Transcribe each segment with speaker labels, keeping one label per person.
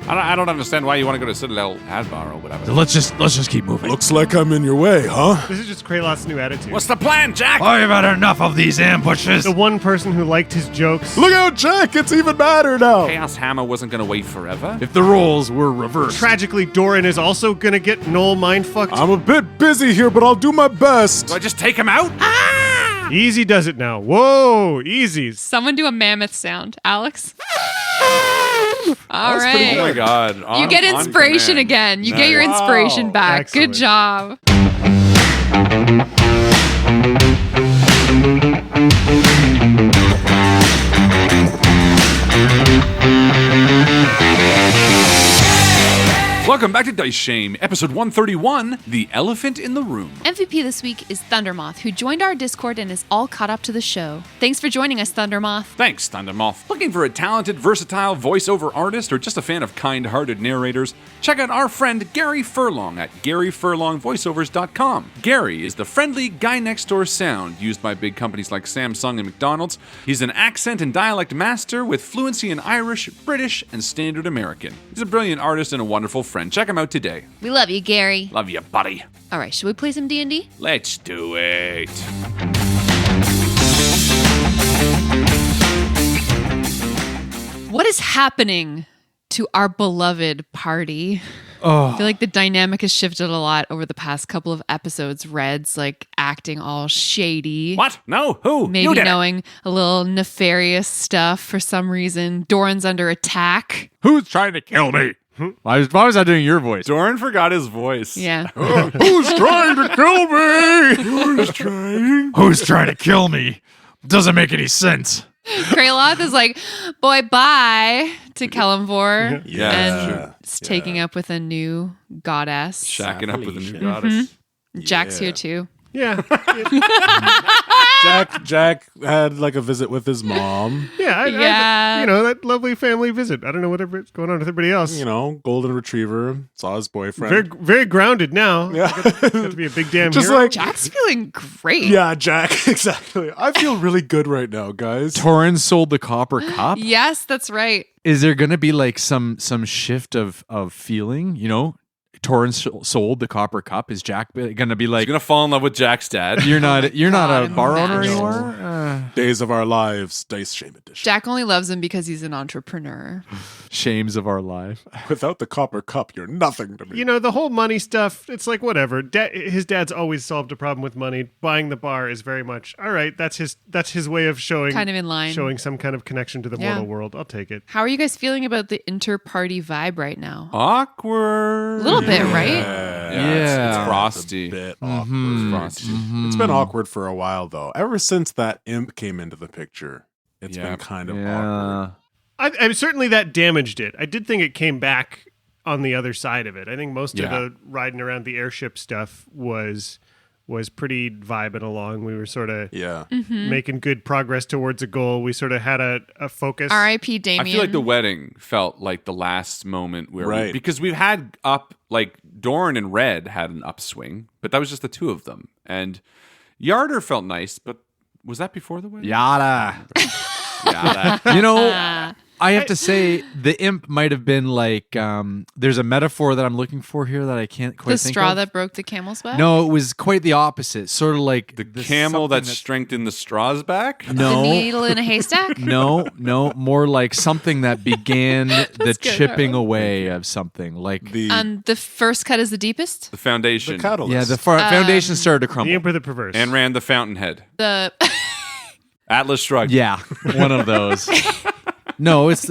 Speaker 1: I don't understand why you want to go to Citadel Adbar or whatever.
Speaker 2: So let's just keep moving.
Speaker 3: Looks like I'm in your way, huh?
Speaker 4: This is just Kralot's new attitude.
Speaker 1: What's the plan, Jack?
Speaker 2: I've had enough of these ambushes.
Speaker 4: The one person who liked his jokes.
Speaker 3: Look out, Jack! It's even badder now!
Speaker 1: Chaos Hammer wasn't going to wait forever.
Speaker 2: If the roles were reversed.
Speaker 4: Tragically, Doran is also gonna get Noel mindfucked.
Speaker 3: I'm a bit busy here, but I'll do my best.
Speaker 1: Do I just take him out?
Speaker 4: Easy does it now. Whoa, easy.
Speaker 5: Someone do a mammoth sound. Alex? All
Speaker 1: Oh
Speaker 5: right.
Speaker 1: my God.
Speaker 5: You get inspiration again. You get your
Speaker 1: Nice.
Speaker 5: inspiration back.
Speaker 4: Excellent.
Speaker 5: Good job.
Speaker 1: Welcome back to Dice Shame, episode 131, The Elephant in the Room.
Speaker 5: MVP this week is Thundermoth, who joined our Discord and is all caught up to the show. Thanks for joining us, Thundermoth.
Speaker 1: Thanks, Thundermoth. Looking for a talented, versatile voiceover artist or just a fan of kind-hearted narrators? Check out our friend Gary Furlong at GaryFurlongVoiceovers.com. Gary is the friendly guy-next-door sound used by big companies like Samsung and McDonald's. He's an accent and dialect master with fluency in Irish, British, and Standard American. He's a brilliant artist and a wonderful friend. Check him out today.
Speaker 5: We love you, Gary.
Speaker 1: Love you, buddy.
Speaker 5: All right, should we play some D&D?
Speaker 1: Let's do it.
Speaker 5: What is happening to our beloved party? I feel like the dynamic has shifted a lot over the past couple of episodes. Red's like acting all shady.
Speaker 1: What? No? Who?
Speaker 5: Maybe
Speaker 1: You did it.
Speaker 5: knowing a little nefarious stuff for some reason. Doran's under attack.
Speaker 2: Who's trying to kill me? Why was I doing your voice?
Speaker 1: Doran forgot his voice.
Speaker 5: Yeah.
Speaker 2: Who's trying to kill me? Who's trying? Who's trying to kill me? Doesn't make any sense.
Speaker 5: Kraloth is like, boy, bye to Kellamvor.
Speaker 1: Yeah.
Speaker 5: And is taking up with a new goddess.
Speaker 1: Shacking up with a new goddess.
Speaker 5: Jack's here too.
Speaker 4: Yeah.
Speaker 3: Jack had like a visit with his mom.
Speaker 4: Yeah.
Speaker 5: Yeah.
Speaker 4: You know, that lovely family visit. I don't know whatever's going on with everybody else.
Speaker 3: You know, golden retriever, saw his boyfriend.
Speaker 4: Very, very grounded now.
Speaker 3: Yeah.
Speaker 4: Got to be a big damn
Speaker 3: Just
Speaker 4: hero.
Speaker 3: like,
Speaker 5: Jack's feeling great.
Speaker 3: yeah, Jack, exactly. I feel really good right now, guys.
Speaker 2: Torrin sold the copper cup.
Speaker 5: Yes, that's right.
Speaker 2: Is there going to be like some shift of feeling? You know, Torrin sold the copper cup. Is Jack going to be like,
Speaker 1: He's gonna fall in love with Jack's dad.
Speaker 2: you're not a
Speaker 5: God,
Speaker 2: bar owner
Speaker 5: imagine.
Speaker 2: anymore?
Speaker 3: Days of Our Lives, Dice Shame Edition.
Speaker 5: Jack only loves him because he's an entrepreneur.
Speaker 2: Shames of our life.
Speaker 3: Without the copper cup, you're nothing to me.
Speaker 4: You know, the whole money stuff, it's like whatever. His dad's always solved a problem with money. Buying the bar is very much, all right, that's his way of showing
Speaker 5: Kind of in line.
Speaker 4: showing some kind of connection to the
Speaker 5: Yeah.
Speaker 4: mortal world. I'll take it.
Speaker 5: How are you guys feeling about the inter-party vibe right now?
Speaker 1: Awkward.
Speaker 5: A little bit, right?
Speaker 1: Yeah. It's frosty.
Speaker 3: A bit awkward.
Speaker 1: Frosty.
Speaker 3: It's been awkward for a while, though. Ever since that imp came into the picture, it's been kind of awkward.
Speaker 4: I certainly that damaged it. I did think it came back on the other side of it. I think most of
Speaker 1: Yeah.
Speaker 4: the riding around the airship stuff was pretty vibing along. We were sort of
Speaker 3: Yeah.
Speaker 4: making good progress towards a goal. We sort of had a focus.
Speaker 5: R.I.P. Damien.
Speaker 1: I feel like the wedding felt like the last moment where
Speaker 3: Right.
Speaker 1: because we've had like Dorn and Red had an upswing, but that was just the two of them. And Yarder felt nice, but was that before the wedding?
Speaker 2: Yada.
Speaker 1: Yeah.
Speaker 2: You know, I have to say the imp might have been like, there's a metaphor that I'm looking for here that I can't quite
Speaker 5: the
Speaker 2: think
Speaker 5: straw
Speaker 2: of.
Speaker 5: that broke the camel's back?
Speaker 2: No, it was quite the opposite. Sort of like
Speaker 1: the camel that strengthened the straw's back?
Speaker 5: The
Speaker 2: no,
Speaker 5: needle in a haystack?
Speaker 2: no, more like something that began the
Speaker 5: good,
Speaker 2: chipping
Speaker 5: Harlan.
Speaker 2: away of something. Like
Speaker 5: The first cut is the deepest?
Speaker 1: The foundation.
Speaker 3: The catalyst.
Speaker 2: yeah, the foundation started to
Speaker 4: The
Speaker 2: crumble.
Speaker 4: Emperor the Perverse.
Speaker 1: and ran the fountainhead.
Speaker 5: The
Speaker 1: Atlas shrugged.
Speaker 2: Yeah, one of those. No, it's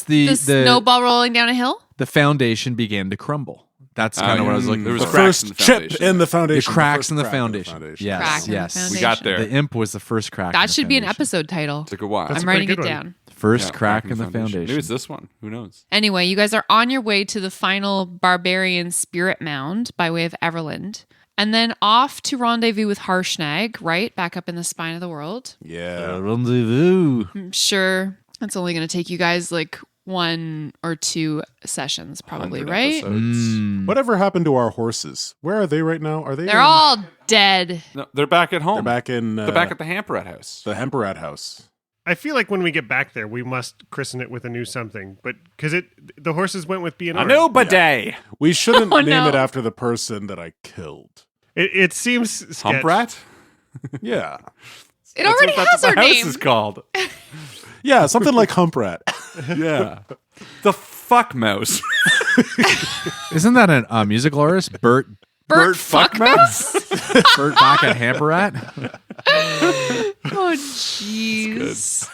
Speaker 2: the
Speaker 5: snowball rolling down a hill?
Speaker 2: the foundation began to crumble. That's kind of what I was looking
Speaker 1: There
Speaker 2: for.
Speaker 1: was
Speaker 3: the
Speaker 1: cracks in
Speaker 3: first
Speaker 1: the
Speaker 3: chip
Speaker 1: foundation.
Speaker 3: in the
Speaker 2: The
Speaker 3: foundation.
Speaker 2: cracks
Speaker 3: first
Speaker 2: in the
Speaker 3: crack
Speaker 2: foundation.
Speaker 5: Crack
Speaker 2: Yes,
Speaker 5: in the
Speaker 2: yes.
Speaker 5: foundation.
Speaker 1: We got there.
Speaker 2: The imp was the first crack. in
Speaker 5: That
Speaker 2: the
Speaker 5: should be an
Speaker 2: foundation.
Speaker 5: episode title.
Speaker 1: Took a while.
Speaker 4: That's
Speaker 5: I'm
Speaker 4: a pretty
Speaker 5: writing it
Speaker 4: good one.
Speaker 5: down.
Speaker 2: First
Speaker 1: Yeah,
Speaker 2: crack in the foundation.
Speaker 1: Maybe it's this one. Who knows?
Speaker 5: Anyway, you guys are on your way to the final barbarian spirit mound by way of Everland. And then off to rendezvous with Harshnag, right? Back up in the spine of the world.
Speaker 3: Yeah.
Speaker 2: Rendezvous.
Speaker 5: I'm sure that's only going to take you guys like 1 or 2 sessions, probably,
Speaker 1: 100
Speaker 5: right?
Speaker 1: episodes.
Speaker 3: Whatever happened to our horses? Where are they right now? Are they?
Speaker 5: They're all dead.
Speaker 1: No, they're back at home.
Speaker 3: They're back in.
Speaker 1: They're back at the Hamperat house.
Speaker 3: the Hemperat house.
Speaker 4: I feel like when we get back there, we must christen it with a new something. But because the horses went with being
Speaker 1: A new bidet.
Speaker 3: Yeah. We shouldn't
Speaker 5: Oh,
Speaker 3: name
Speaker 5: no.
Speaker 3: it after the person that I killed.
Speaker 4: It seems
Speaker 1: Hump
Speaker 4: sketch.
Speaker 1: rat?
Speaker 3: Yeah.
Speaker 5: It already
Speaker 1: That's
Speaker 5: has
Speaker 1: what
Speaker 5: her
Speaker 1: the house
Speaker 5: name.
Speaker 1: is called.
Speaker 3: Yeah, something like Hump Rat.
Speaker 1: Yeah. The fuck mouse.
Speaker 2: Isn't that a musical artist? Bert
Speaker 5: Bert Fuckmouse?
Speaker 2: Bert back at Hamperat?
Speaker 5: Oh, jeez.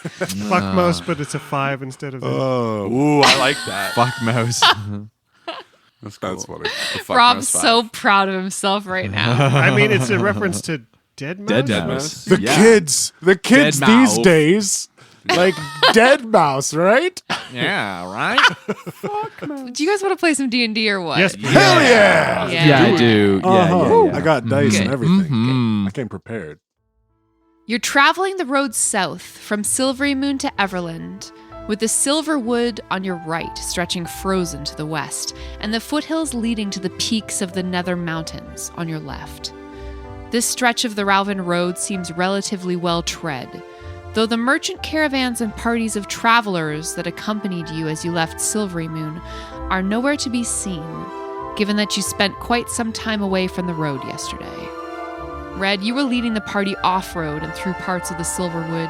Speaker 4: Fuck most, but it's a 5 instead of the...
Speaker 1: Ooh, I like that.
Speaker 2: Fuck mouse.
Speaker 1: That's
Speaker 3: funny.
Speaker 1: The fuck
Speaker 5: Rob's
Speaker 1: mouse
Speaker 5: so
Speaker 1: five.
Speaker 5: proud of himself right now.
Speaker 4: I mean, it's a reference to Dead Mouse?
Speaker 2: Dead mouse.
Speaker 3: The kids
Speaker 2: Dead
Speaker 3: these
Speaker 2: mouse.
Speaker 3: days, like Dead Mouse, right?
Speaker 2: Yeah, right?
Speaker 5: Do you guys want to play some D&D or what?
Speaker 4: Yes,
Speaker 3: Hell yeah!
Speaker 2: Yeah, I do. Yeah,
Speaker 3: Uh-huh.
Speaker 2: yeah.
Speaker 3: I got dice
Speaker 5: Good.
Speaker 3: and everything.
Speaker 2: Mhm.
Speaker 3: I came prepared.
Speaker 5: You're traveling the road south from Silvery Moon to Everland, with the Silver Wood on your right stretching frozen to the west, and the foothills leading to the peaks of the Nether Mountains on your left. This stretch of the Ralvin Road seems relatively well tread, though the merchant caravans and parties of travelers that accompanied you as you left Silvery Moon are nowhere to be seen, given that you spent quite some time away from the road yesterday. Red, you were leading the party off-road and through parts of the Silverwood,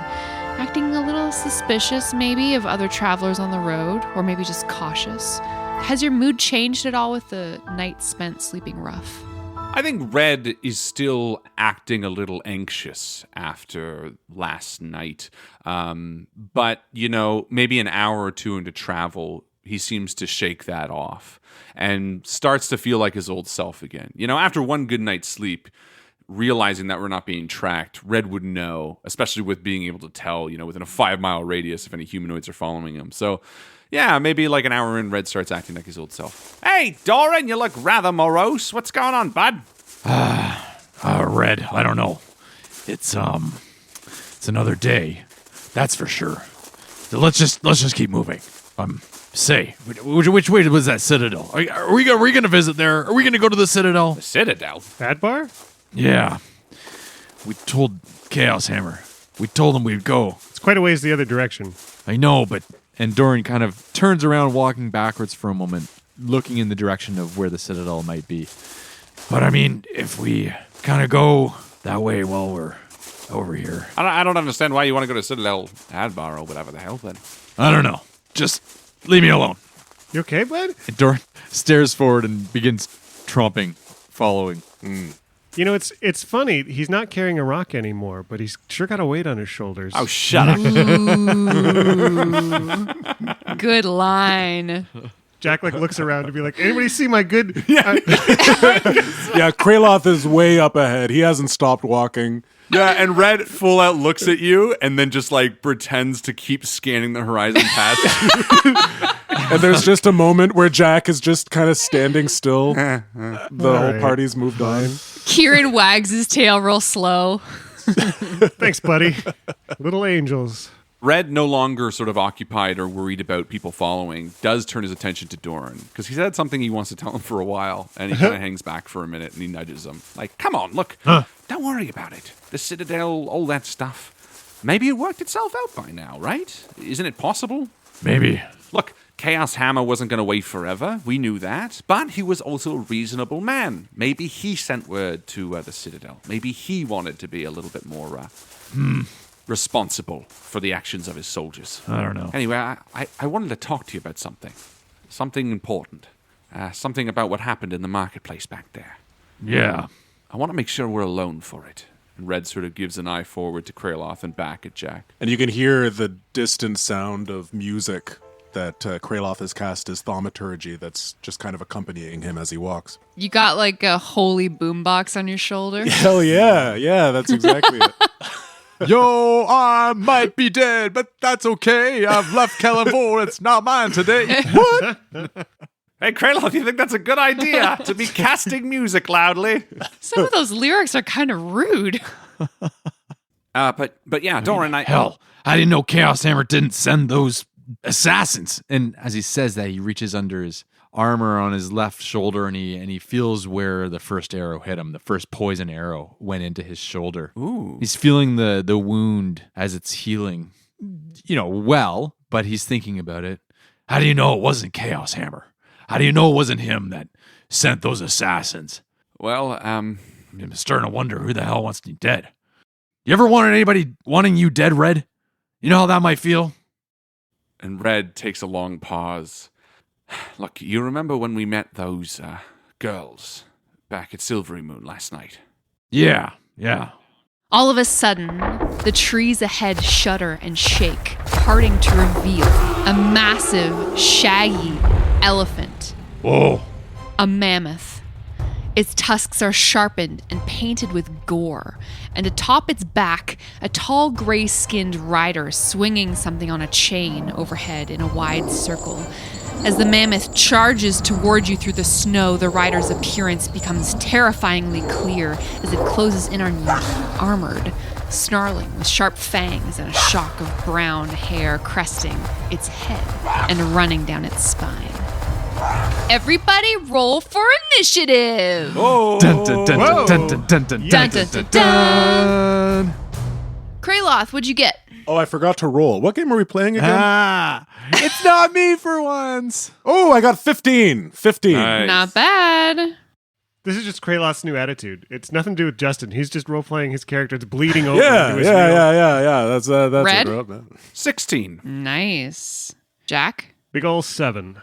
Speaker 5: acting a little suspicious maybe of other travelers on the road, or maybe just cautious. Has your mood changed at all with the night spent sleeping rough?
Speaker 1: I think Red is still acting a little anxious after last night. But, maybe an hour or two into travel, he seems to shake that off and starts to feel like his old self again. After one good night's sleep, realizing that we're not being tracked, Red would know, especially with being able to tell, within a 5-mile radius if any humanoids are following him. So, yeah, maybe like an hour in, Red starts acting like his old self. Hey, Doran, you look rather morose. What's going on, bud?
Speaker 2: Red, I don't know. It's another day. That's for sure. So let's just keep moving. Say, which way was that Citadel? Are we gonna visit there? Are we gonna go to the Citadel?
Speaker 1: The Citadel?
Speaker 4: Fat bar?
Speaker 2: Yeah. We told Chaos Hammer. We told him we'd go.
Speaker 4: It's quite a ways the other direction.
Speaker 2: I know, but... And Doran kind of turns around, walking backwards for a moment, looking in the direction of where the Citadel might be. But I mean, if we kind of go that way while we're over here...
Speaker 1: I don't understand why you want to go to Citadel Adbar or whatever the hell, then.
Speaker 2: I don't know. Just leave me alone.
Speaker 4: You okay, bud?
Speaker 2: And Doran stares forward and begins tromping, following.
Speaker 4: You know, it's funny. He's not carrying a rock anymore, but he's sure got a weight on his shoulders.
Speaker 1: Oh, shut up.
Speaker 5: Good line.
Speaker 4: Jack looks around to be like, anybody see my good...
Speaker 3: Yeah, Kraloth is way up ahead. He hasn't stopped walking.
Speaker 1: Yeah, and Red full out looks at you and then just pretends to keep scanning the horizon past you.
Speaker 3: And there's just a moment where Jack is just kind of standing still. The whole party's moved on.
Speaker 5: Kieran wags his tail real slow.
Speaker 4: Thanks, buddy. Little angels.
Speaker 1: Red, no longer sort of occupied or worried about people following, does turn his attention to Doran because he's had something he wants to tell him for a while, and he kind of hangs back for a minute and he nudges him. Like, come on, look, don't worry about it. The Citadel, all that stuff. Maybe it worked itself out by now, right? Isn't it possible?
Speaker 2: Maybe.
Speaker 1: Look, Chaos Hammer wasn't going to wait forever. We knew that. But he was also a reasonable man. Maybe he sent word to the Citadel. Maybe he wanted to be a little bit more responsible for the actions of his soldiers.
Speaker 2: I don't know.
Speaker 1: Anyway, I wanted to talk to you about something. Something important. Something about what happened in the marketplace back there.
Speaker 2: Yeah.
Speaker 1: I want to make sure we're alone for it. And Red sort of gives an eye forward to Kraloth and back at Jack.
Speaker 3: And you can hear the distant sound of music that Kraloth has cast as thaumaturgy that's just kind of accompanying him as he walks.
Speaker 5: You got like a holy boombox on your shoulder.
Speaker 3: Hell yeah. Yeah, that's exactly it.
Speaker 2: Yo, I might be dead, but that's okay. I've left Kellenvor. It's not mine today. What?
Speaker 1: Hey, Kraloth, you think that's a good idea to be casting music loudly?
Speaker 5: Some of those lyrics are kind of rude.
Speaker 1: But yeah, Doran,
Speaker 2: Hell, I didn't know Chaos Hammer didn't send those assassins. And as he says that, he reaches under his armor on his left shoulder and he feels where the first arrow hit him. The first poison arrow went into his shoulder.
Speaker 1: Ooh.
Speaker 2: He's feeling the wound as it's healing. well, but he's thinking about it. How do you know it wasn't Chaos Hammer? How do you know it wasn't him that sent those assassins?
Speaker 1: Well,
Speaker 2: I'm starting to wonder who the hell wants me dead. You ever wanted anybody wanting you dead, Red? You know how that might feel?
Speaker 1: and Red takes a long pause. Look, you remember when we met those girls back at Silvery Moon last night?
Speaker 2: Yeah.
Speaker 5: All of a sudden, the trees ahead shudder and shake, parting to reveal a massive, shaggy elephant.
Speaker 2: Whoa.
Speaker 5: A mammoth. Its tusks are sharpened and painted with gore, and atop its back, a tall gray-skinned rider swinging something on a chain overhead in a wide circle. As the mammoth charges toward you through the snow, the rider's appearance becomes terrifyingly clear as it closes in on you, armored, snarling with sharp fangs and a shock of brown hair cresting its head and running down its spine. Everybody roll for initiative!
Speaker 1: Oh!
Speaker 2: Dun, dun, dun,
Speaker 4: Whoa.
Speaker 2: dun, dun, dun, dun,
Speaker 5: Dun,
Speaker 2: dun,
Speaker 5: dun,
Speaker 2: dun,
Speaker 5: dun,
Speaker 2: dun.
Speaker 5: Kraloth, what'd you get?
Speaker 3: Oh, I forgot to roll. What game are we playing again?
Speaker 2: It's not me for once.
Speaker 3: Oh, I got 15. 15.
Speaker 1: Nice.
Speaker 5: Not bad.
Speaker 4: This is just Kraloth's new attitude. It's nothing to do with Justin. He's just role playing his character. It's bleeding over.
Speaker 3: Yeah.
Speaker 4: into his real-
Speaker 3: That's
Speaker 5: Red?
Speaker 3: it, man.
Speaker 1: 16.
Speaker 5: Nice. Jack?
Speaker 4: Big ol' 7.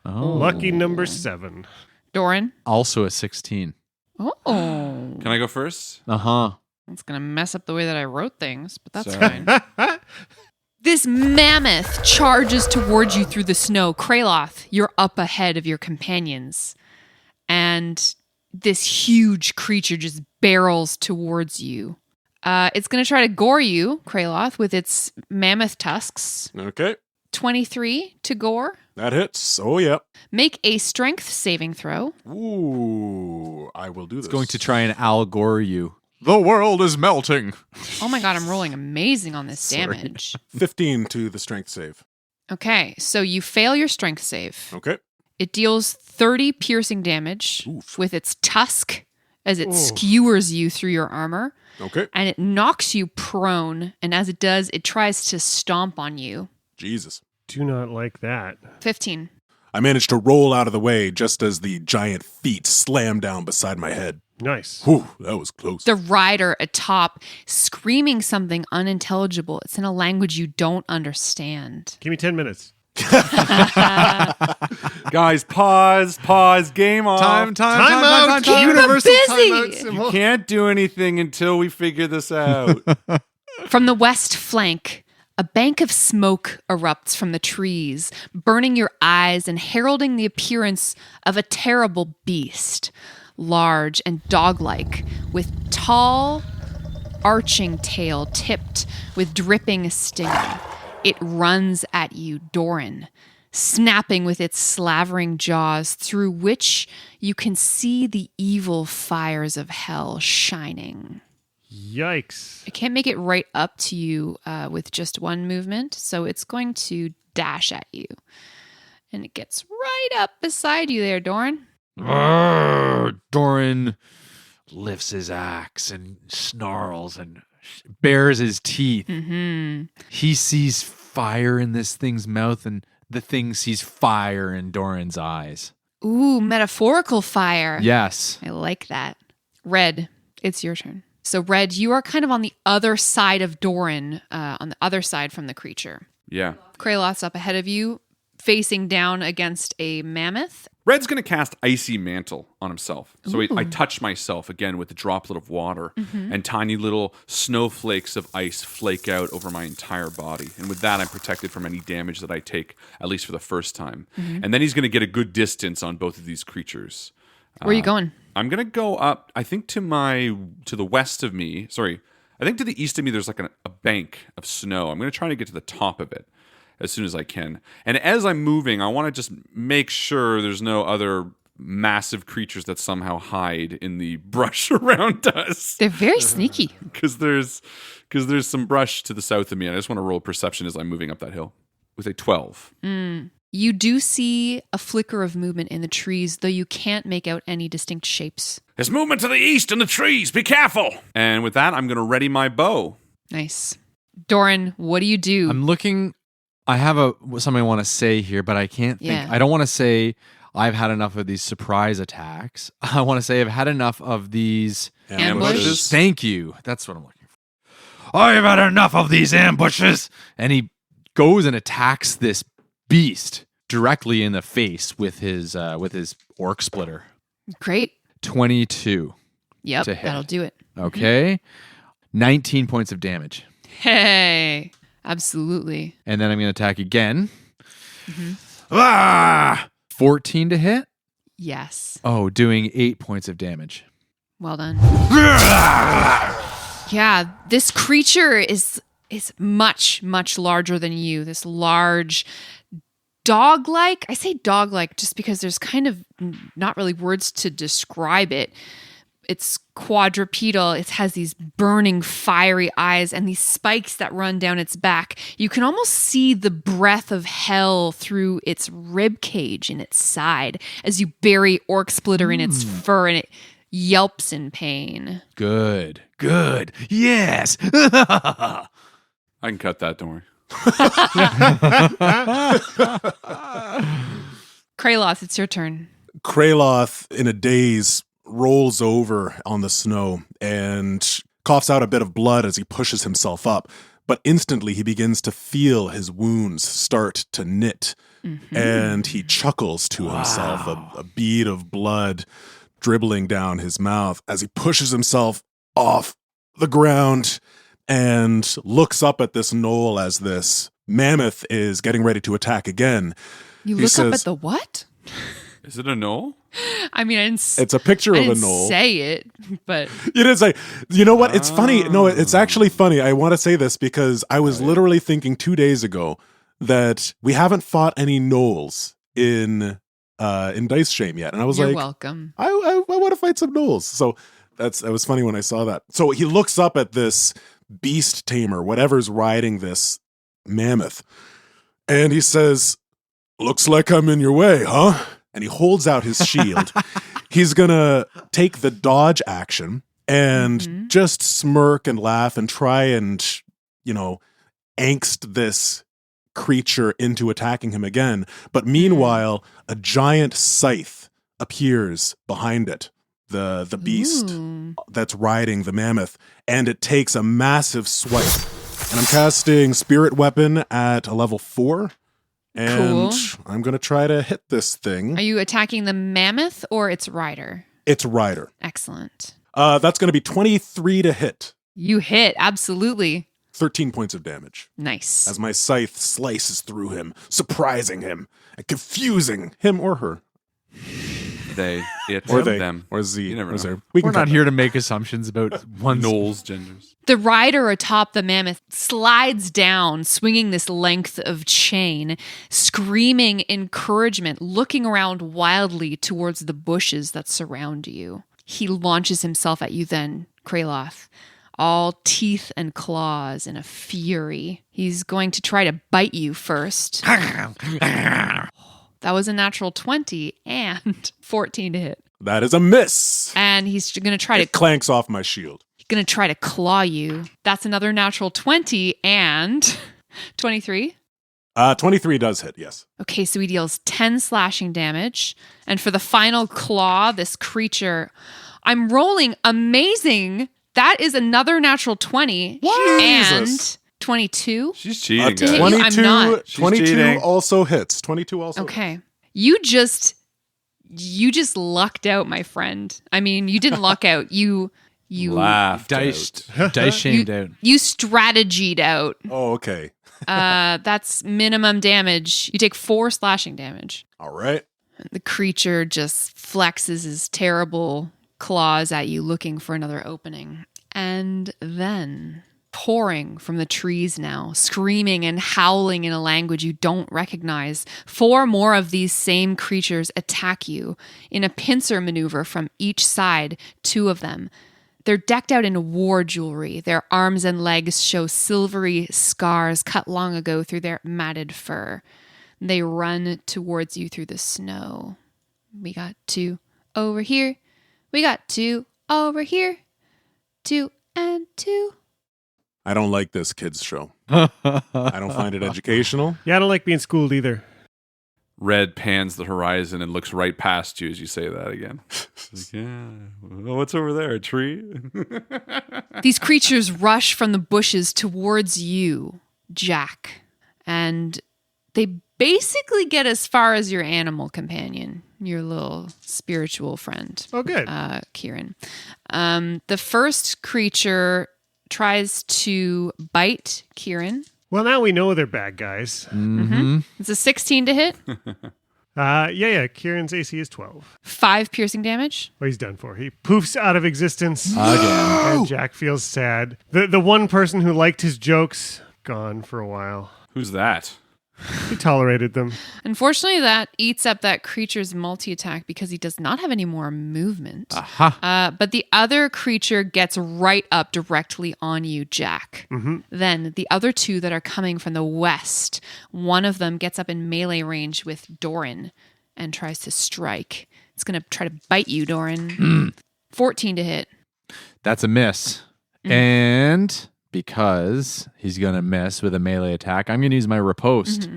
Speaker 2: Oh.
Speaker 4: Lucky number 7.
Speaker 5: Doran?
Speaker 2: Also a 16.
Speaker 5: Oh.
Speaker 1: Can I go first?
Speaker 2: Uh-huh.
Speaker 5: That's going to mess up the way that I wrote things, but that's
Speaker 1: Sorry.
Speaker 5: fine. This mammoth charges towards you through the snow. Kraloth, you're up ahead of your companions. And this huge creature just barrels towards you. It's going to try to gore you, Kraloth, with its mammoth tusks.
Speaker 3: Okay.
Speaker 5: 23 to gore.
Speaker 3: That hits. Oh, yeah.
Speaker 5: Make a strength saving throw.
Speaker 3: Ooh, I will do this.
Speaker 2: It's going to try and Al Gore you. The world is melting.
Speaker 5: Oh my god, I'm rolling amazing on this damage.
Speaker 3: 15 to the strength save.
Speaker 5: Okay, so you fail your strength save.
Speaker 3: Okay.
Speaker 5: It deals 30 piercing damage
Speaker 3: Oof.
Speaker 5: with its tusk as it skewers you through your armor,
Speaker 3: Okay.
Speaker 5: and it knocks you prone, and as it does, it tries to stomp on you.
Speaker 3: Jesus.
Speaker 4: Do not like that.
Speaker 5: 15.
Speaker 3: I managed to roll out of the way just as the giant feet slammed down beside my head.
Speaker 4: Nice.
Speaker 3: Whew, that was close.
Speaker 5: The rider atop, screaming something unintelligible. It's in a language you don't understand.
Speaker 4: Give me 10 minutes.
Speaker 1: Guys, pause, game on.
Speaker 4: Time out.
Speaker 5: Keep 'em
Speaker 4: Universal
Speaker 5: busy.
Speaker 4: timeout symbol.
Speaker 1: Can't do anything until we figure this out.
Speaker 5: From the west flank, a bank of smoke erupts from the trees, burning your eyes and heralding the appearance of a terrible beast, large and dog-like, with tall, arching tail tipped with dripping stinger. It runs at you, Doran, snapping with its slavering jaws through which you can see the evil fires of hell shining.
Speaker 4: Yikes.
Speaker 5: It can't make it right up to you with just one movement, so it's going to dash at you. And it gets right up beside you there, Doran.
Speaker 2: Doran lifts his axe and snarls and bares his teeth.
Speaker 5: Mm-hmm.
Speaker 2: He sees fire in this thing's mouth, and the thing sees fire in Doran's eyes.
Speaker 5: Ooh, metaphorical fire.
Speaker 2: Yes.
Speaker 5: I like that. Red, it's your turn. So, Red, you are kind of on the other side of Doran, on the other side from the creature.
Speaker 1: Yeah.
Speaker 5: Kraloth's up ahead of you, facing down against a mammoth.
Speaker 1: Red's going to cast Icy Mantle on himself. So I touch myself again with a droplet of water, and tiny little snowflakes of ice flake out over my entire body. And with that, I'm protected from any damage that I take, at least for the first time. And then he's going to get a good distance on both of these creatures.
Speaker 5: Where are you going?
Speaker 1: I'm going to go up, I think, to the west of me. Sorry, I think to the east of me, there's like a bank of snow. I'm going to try to get to the top of it as soon as I can. And as I'm moving, I want to just make sure there's no other massive creatures that somehow hide in the brush around us.
Speaker 5: They're very sneaky.
Speaker 1: Because there's some brush to the south of me, and I just want to roll perception as I'm moving up that hill with a 12.
Speaker 5: You do see a flicker of movement in the trees, though you can't make out any distinct shapes.
Speaker 1: There's movement to the east in the trees. Be careful. And with that, I'm going to ready my bow.
Speaker 5: Nice. Doran, what do you do?
Speaker 2: I'm looking. I have something I want to say here, but I can't think.
Speaker 5: Yeah.
Speaker 2: I don't want to say I've had enough of these surprise attacks. I want to say I've had enough of these
Speaker 5: Ambushes?
Speaker 2: Thank you. That's what I'm looking for. I've had enough of these ambushes. And he goes and attacks this beast directly in the face with his orc splitter.
Speaker 5: Great.
Speaker 2: 22.
Speaker 5: Yep,
Speaker 2: To hit.
Speaker 5: that'll do it.
Speaker 2: Okay. 19 points of damage.
Speaker 5: Hey, absolutely.
Speaker 2: And then I'm going to attack again. Ah! 14 to hit.
Speaker 5: Yes.
Speaker 2: Oh, doing 8 points of damage.
Speaker 5: Well done. Yeah, this creature is much, much larger than you. This large dog-like. I say dog-like just because there's kind of not really words to describe it. It's quadrupedal. It has these burning, fiery eyes and these spikes that run down its back. You can almost see the breath of hell through its rib cage in its side as you bury Orc Splitter in its fur, and it yelps in pain.
Speaker 2: Good. Yes.
Speaker 1: I can cut that, don't worry.
Speaker 5: Kraloth, it's your turn.
Speaker 3: Kraloth, in a daze, rolls over on the snow and coughs out a bit of blood as he pushes himself up. But instantly he begins to feel his wounds start to knit. And he chuckles to himself, a bead of blood dribbling down his mouth as he pushes himself off the ground and looks up at this knoll as this mammoth is getting ready to attack again.
Speaker 5: You
Speaker 3: He
Speaker 5: look up
Speaker 3: says-
Speaker 5: at the what?
Speaker 1: Is it a knoll?
Speaker 5: I mean,
Speaker 3: It's a picture
Speaker 5: I
Speaker 3: of a
Speaker 5: didn't
Speaker 3: knoll.
Speaker 5: say it, but
Speaker 3: You didn't say, you know what? It's funny. No, it's actually funny. I want to say this because I was literally thinking 2 days ago that we haven't fought any gnolls in Dice Shame yet. And I was
Speaker 5: you're
Speaker 3: like,
Speaker 5: welcome.
Speaker 3: I want to fight some gnolls. So it was funny when I saw that. So he looks up at this beast tamer, whatever's riding this mammoth, and he says, "Looks like I'm in your way, huh?" And he holds out his shield. He's gonna take the dodge action and just smirk and laugh and try and, angst this creature into attacking him again. But meanwhile, a giant scythe appears behind it, the beast
Speaker 5: Ooh.
Speaker 3: that's riding the mammoth, and it takes a massive swipe. And I'm casting Spirit Weapon at a level 4. And
Speaker 5: Cool.
Speaker 3: I'm going to try to hit this thing.
Speaker 5: Are you attacking the mammoth or its rider?
Speaker 3: It's Rider.
Speaker 5: Excellent.
Speaker 3: That's going to be 23 to hit.
Speaker 5: You hit, absolutely.
Speaker 3: 13 points of damage
Speaker 5: Nice.
Speaker 3: as my scythe slices through him, surprising him and confusing him or her.
Speaker 1: They, it,
Speaker 3: Or they.
Speaker 1: them.
Speaker 3: Or Z.
Speaker 1: You never
Speaker 3: or
Speaker 1: know.
Speaker 3: Zer.
Speaker 2: We're
Speaker 3: cut
Speaker 2: not
Speaker 3: that.
Speaker 2: here to make assumptions about one's
Speaker 1: Knolls, genders.
Speaker 5: The rider atop the mammoth slides down, swinging this length of chain, screaming encouragement, looking around wildly towards the bushes that surround you. He launches himself at you then, Kraloth, all teeth and claws in a fury. He's going to try to bite you first. That was a natural 20 and 14 to hit.
Speaker 3: That is a miss.
Speaker 5: And he's going to try
Speaker 3: It clanks off my shield.
Speaker 5: to claw you. That's another natural 20 and 23.
Speaker 3: 23 does hit, yes.
Speaker 5: Okay, so he deals 10 slashing damage. And for the final claw, this creature, I'm rolling amazing. That is another natural 20
Speaker 3: Jesus.
Speaker 5: and 22.
Speaker 1: She's cheating,
Speaker 5: to hit
Speaker 1: guys.
Speaker 5: you, I'm not.
Speaker 1: She's
Speaker 3: 22
Speaker 1: cheating.
Speaker 3: also hits. 22 also hits.
Speaker 5: Okay. You just lucked out, my friend. I mean, you didn't luck out. You
Speaker 1: Laughed
Speaker 2: dice
Speaker 1: out.
Speaker 2: shamed out.
Speaker 5: you strategied out.
Speaker 3: Oh, okay.
Speaker 5: That's minimum damage. You take 4 slashing damage.
Speaker 3: All right.
Speaker 5: The creature just flexes his terrible claws at you, looking for another opening. And then, pouring from the trees now, screaming and howling in a language you don't recognize, 4 more of these same creatures attack you in a pincer maneuver from each side, 2 of them. They're decked out in war jewelry. Their arms and legs show silvery scars cut long ago through their matted fur. They run towards you through the snow. We got 2 over here. We got 2 over here. 2 and 2.
Speaker 3: I don't like this kids show. I don't find it educational.
Speaker 4: Yeah, I don't like being schooled either.
Speaker 1: Red pans the horizon and looks right past you as you say that again. Like, yeah. Well, what's over there? A tree?
Speaker 5: These creatures rush from the bushes towards you, Jack. And they basically get as far as your animal companion, your little spiritual friend.
Speaker 4: Oh, good.
Speaker 5: Kieran. The first creature tries to bite Kieran.
Speaker 4: Well, now we know they're bad guys.
Speaker 5: It's a 16 to hit,
Speaker 4: Yeah. Kieran's AC is 12.
Speaker 5: 5 piercing damage.
Speaker 4: Well, he's done for. He poofs out of existence.
Speaker 2: Again.
Speaker 4: And Jack feels sad. The one person who liked his jokes, gone for a while.
Speaker 1: Who's that?
Speaker 4: He tolerated them.
Speaker 5: Unfortunately, that eats up that creature's multi-attack because he does not have any more movement.
Speaker 2: Aha.
Speaker 5: But the other creature gets right up directly on you, Jack. Then the other two that are coming from the west, one of them gets up in melee range with Doran and tries to strike. It's going to try to bite you, Doran. 14 to hit.
Speaker 2: That's a miss. And because he's going to miss with a melee attack, I'm going to use my riposte.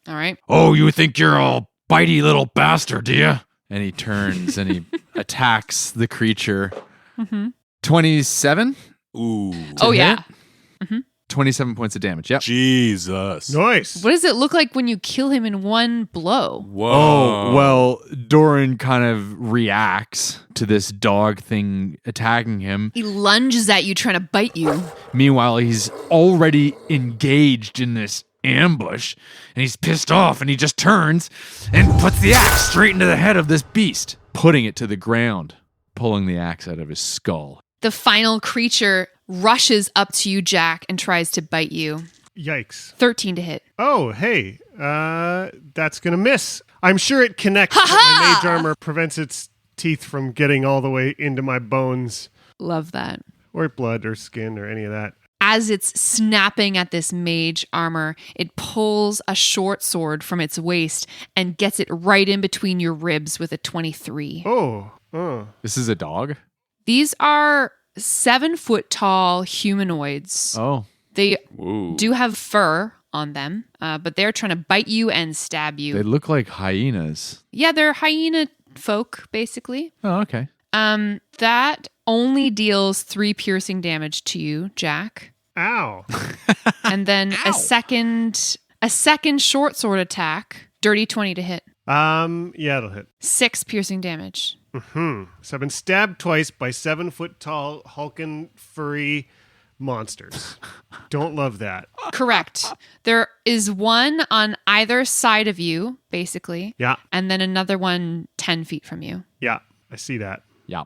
Speaker 5: All right.
Speaker 2: Oh, you think you're all bitey little bastard, do you? And he turns and he attacks the creature. 27?
Speaker 3: Ooh.
Speaker 5: Oh, yeah.
Speaker 2: 27 points of damage. Yep.
Speaker 3: Jesus.
Speaker 4: Nice.
Speaker 5: What does it look like when you kill him in one blow?
Speaker 1: Whoa.
Speaker 2: Oh, well, Doran kind of reacts to this dog thing attacking him.
Speaker 5: He lunges at you, trying to bite you.
Speaker 2: Meanwhile, he's already engaged in this ambush, and he's pissed off, and he just turns and puts the axe straight into the head of this beast, putting it to the ground, pulling the axe out of his skull.
Speaker 5: The final creature rushes up to you, Jack, and tries to bite you.
Speaker 4: Yikes.
Speaker 5: 13 to hit.
Speaker 4: Oh, hey. That's going to miss. I'm sure it connects, but my mage armor prevents its teeth from getting all the way into my bones.
Speaker 5: Love that.
Speaker 4: Or blood or skin or any of that.
Speaker 5: As it's snapping at this mage armor, it pulls a short sword from its waist and gets it right in between your ribs with a 23.
Speaker 4: Oh.
Speaker 2: This is a dog?
Speaker 5: These are 7-foot tall humanoids.
Speaker 2: Oh.
Speaker 5: They
Speaker 1: Ooh.
Speaker 5: do have fur on them, but they're trying to bite you and stab you.
Speaker 2: They look like hyenas.
Speaker 5: Yeah, they're hyena folk, basically.
Speaker 2: Oh, okay.
Speaker 5: That only deals 3 piercing damage to you, Jack.
Speaker 4: Ow.
Speaker 5: And then a second short sword attack, dirty 20 to hit.
Speaker 4: Yeah, it'll hit.
Speaker 5: 6 piercing damage.
Speaker 4: So I've been stabbed twice by 7-foot tall, hulking, furry monsters. Don't love that.
Speaker 5: Correct. There is one on either side of you, basically.
Speaker 4: Yeah.
Speaker 5: And then another one 10 feet from you.
Speaker 4: Yeah, I see that.
Speaker 2: Yeah.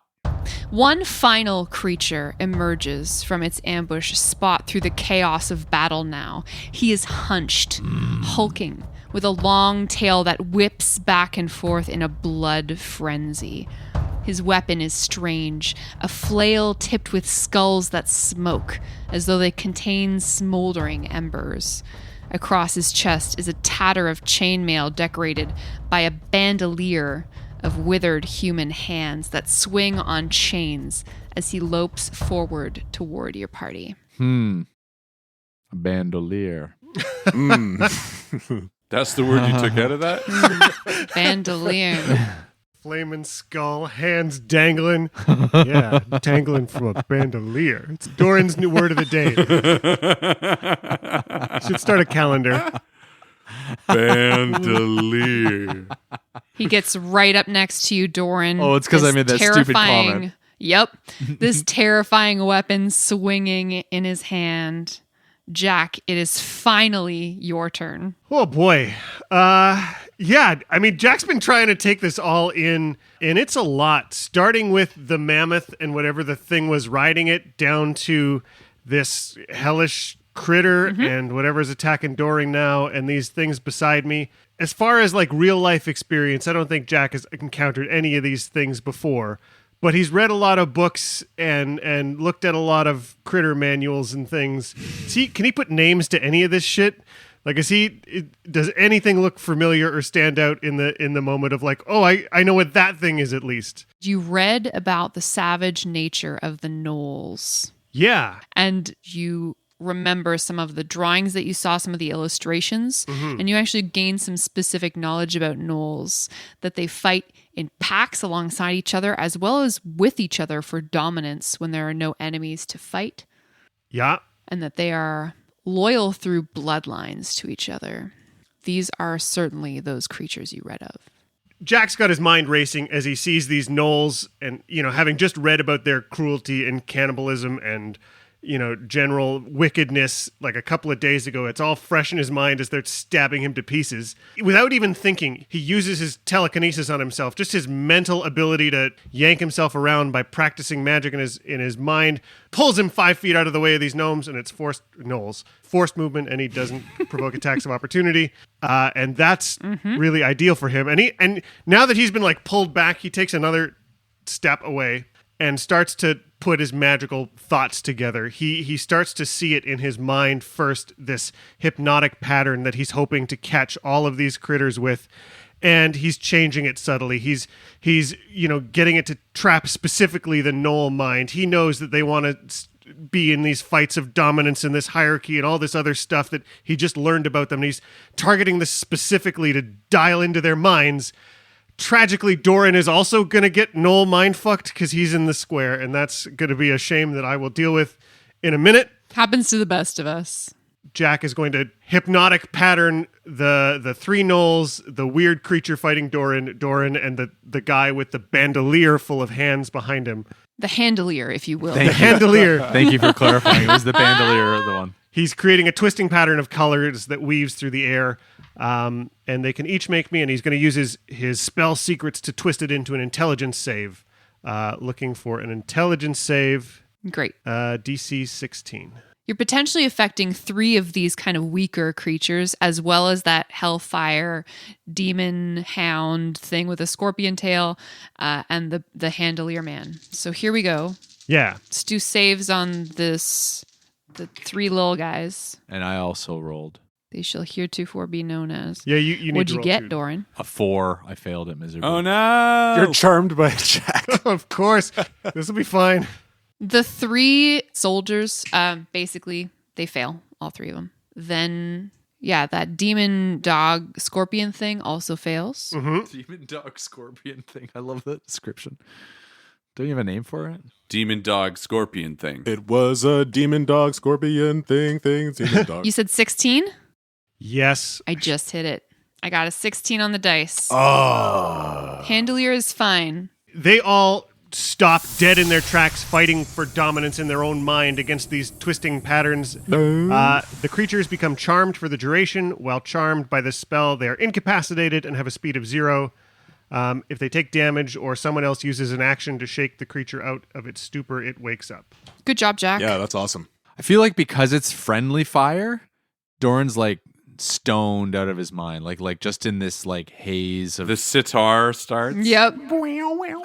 Speaker 5: One final creature emerges from its ambush spot through the chaos of battle now. He is hunched, hulking, with a long tail that whips back and forth in a blood frenzy. His weapon is strange, a flail tipped with skulls that smoke, as though they contain smoldering embers. Across his chest is a tatter of chainmail decorated by a bandolier of withered human hands that swing on chains as he lopes forward toward your party.
Speaker 2: A bandolier.
Speaker 1: That's the word you took out of that?
Speaker 5: Bandolier.
Speaker 4: Flaming skull, hands dangling. Yeah, dangling from a bandolier. It's Doran's new word of the day. Should start a calendar.
Speaker 1: Bandolier.
Speaker 5: He gets right up next to you, Doran.
Speaker 2: Oh, it's 'cause I
Speaker 5: This
Speaker 2: made that stupid
Speaker 5: terrifying-
Speaker 2: comment.
Speaker 5: Yep. This terrifying weapon swinging in his hand. Jack, it is finally your turn.
Speaker 4: Oh boy. Yeah, I mean, Jack's been trying to take this all in, and it's a lot. Starting with the mammoth and whatever the thing was riding it, down to this hellish critter and whatever's attacking Doran now, and these things beside me. As far as like real life experience, I don't think Jack has encountered any of these things before. But he's read a lot of books and looked at a lot of critter manuals and things. Can he put names to any of this shit? Like, does anything look familiar or stand out in the moment of like, oh, I know what that thing is at least?
Speaker 5: You read about the savage nature of the gnolls.
Speaker 4: Yeah.
Speaker 5: And you remember some of the drawings that you saw, some of the illustrations, and you actually gain some specific knowledge about gnolls, that they fight in packs alongside each other as well as with each other for dominance when there are no enemies to fight,
Speaker 4: Yeah.
Speaker 5: and that they are loyal through bloodlines to each other. These are certainly those creatures you read of.
Speaker 4: Jack's got his mind racing as he sees these gnolls and, having just read about their cruelty and cannibalism and, general wickedness like a couple of days ago. It's all fresh in his mind as they're stabbing him to pieces. Without even thinking, he uses his telekinesis on himself, just his mental ability to yank himself around by practicing magic in his mind, pulls him 5 feet out of the way of these gnomes, and it's forced movement, and he doesn't provoke attacks of opportunity. And that's really ideal for him. And now that he's been pulled back, he takes another step away and starts to put his magical thoughts together. He starts to see it in his mind first, this hypnotic pattern that he's hoping to catch all of these critters with, and he's changing it subtly. He's getting it to trap specifically the gnoll mind. He knows that they want to be in these fights of dominance and this hierarchy and all this other stuff that he just learned about them. And he's targeting this specifically to dial into their minds. Tragically, Doran is also going to get Noel mind-fucked because he's in the square, and that's going to be a shame that I will deal with in a minute.
Speaker 5: Happens to the best of us.
Speaker 4: Jack is going to hypnotic pattern the three gnolls, the weird creature fighting Doran, and the guy with the bandolier full of hands behind him.
Speaker 5: The handelier, if you will.
Speaker 4: The handelier.
Speaker 2: Thank you for clarifying. It was the bandolier, the one.
Speaker 4: He's creating a twisting pattern of colors that weaves through the air. And they can each make me, and he's going to use his spell secrets to twist it into an intelligence save. Looking for an intelligence save.
Speaker 5: Great.
Speaker 4: DC 16.
Speaker 5: You're potentially affecting 3 of these kind of weaker creatures, as well as that hellfire demon hound thing with a scorpion tail, and the handelier man. So here we go.
Speaker 4: Yeah.
Speaker 5: Let's do saves on the 3 little guys.
Speaker 2: And I also rolled.
Speaker 5: They shall heretofore be known as.
Speaker 4: Yeah, you need
Speaker 5: What'd
Speaker 4: to
Speaker 5: you
Speaker 4: roll
Speaker 5: get,
Speaker 4: two.
Speaker 5: Doran?
Speaker 2: A 4. I failed it miserably.
Speaker 1: Oh no!
Speaker 3: You're charmed by Jack.
Speaker 4: Of course. This will be fine.
Speaker 5: The 3 soldiers, basically, they fail, all 3 of them. Then, yeah, that demon dog scorpion thing also fails.
Speaker 2: Demon dog scorpion thing. I love that description. Don't you have a name for it?
Speaker 1: Demon dog scorpion thing.
Speaker 3: It was a demon dog scorpion thing, demon dog.
Speaker 5: You said 16?
Speaker 4: Yes.
Speaker 5: I just hit it. I got a 16 on the dice.
Speaker 3: Oh.
Speaker 5: Handelier is fine.
Speaker 4: They all stop dead in their tracks, fighting for dominance in their own mind against these twisting patterns. The creatures become charmed for the duration. While charmed by this spell, they are incapacitated and have a speed of 0. If they take damage or someone else uses an action to shake the creature out of its stupor, it wakes up.
Speaker 5: Good job, Jack.
Speaker 3: Yeah, that's awesome.
Speaker 2: I feel like because it's friendly fire, Doran's stoned out of his mind, like just in this haze of
Speaker 1: The sitar starts.
Speaker 5: Yep.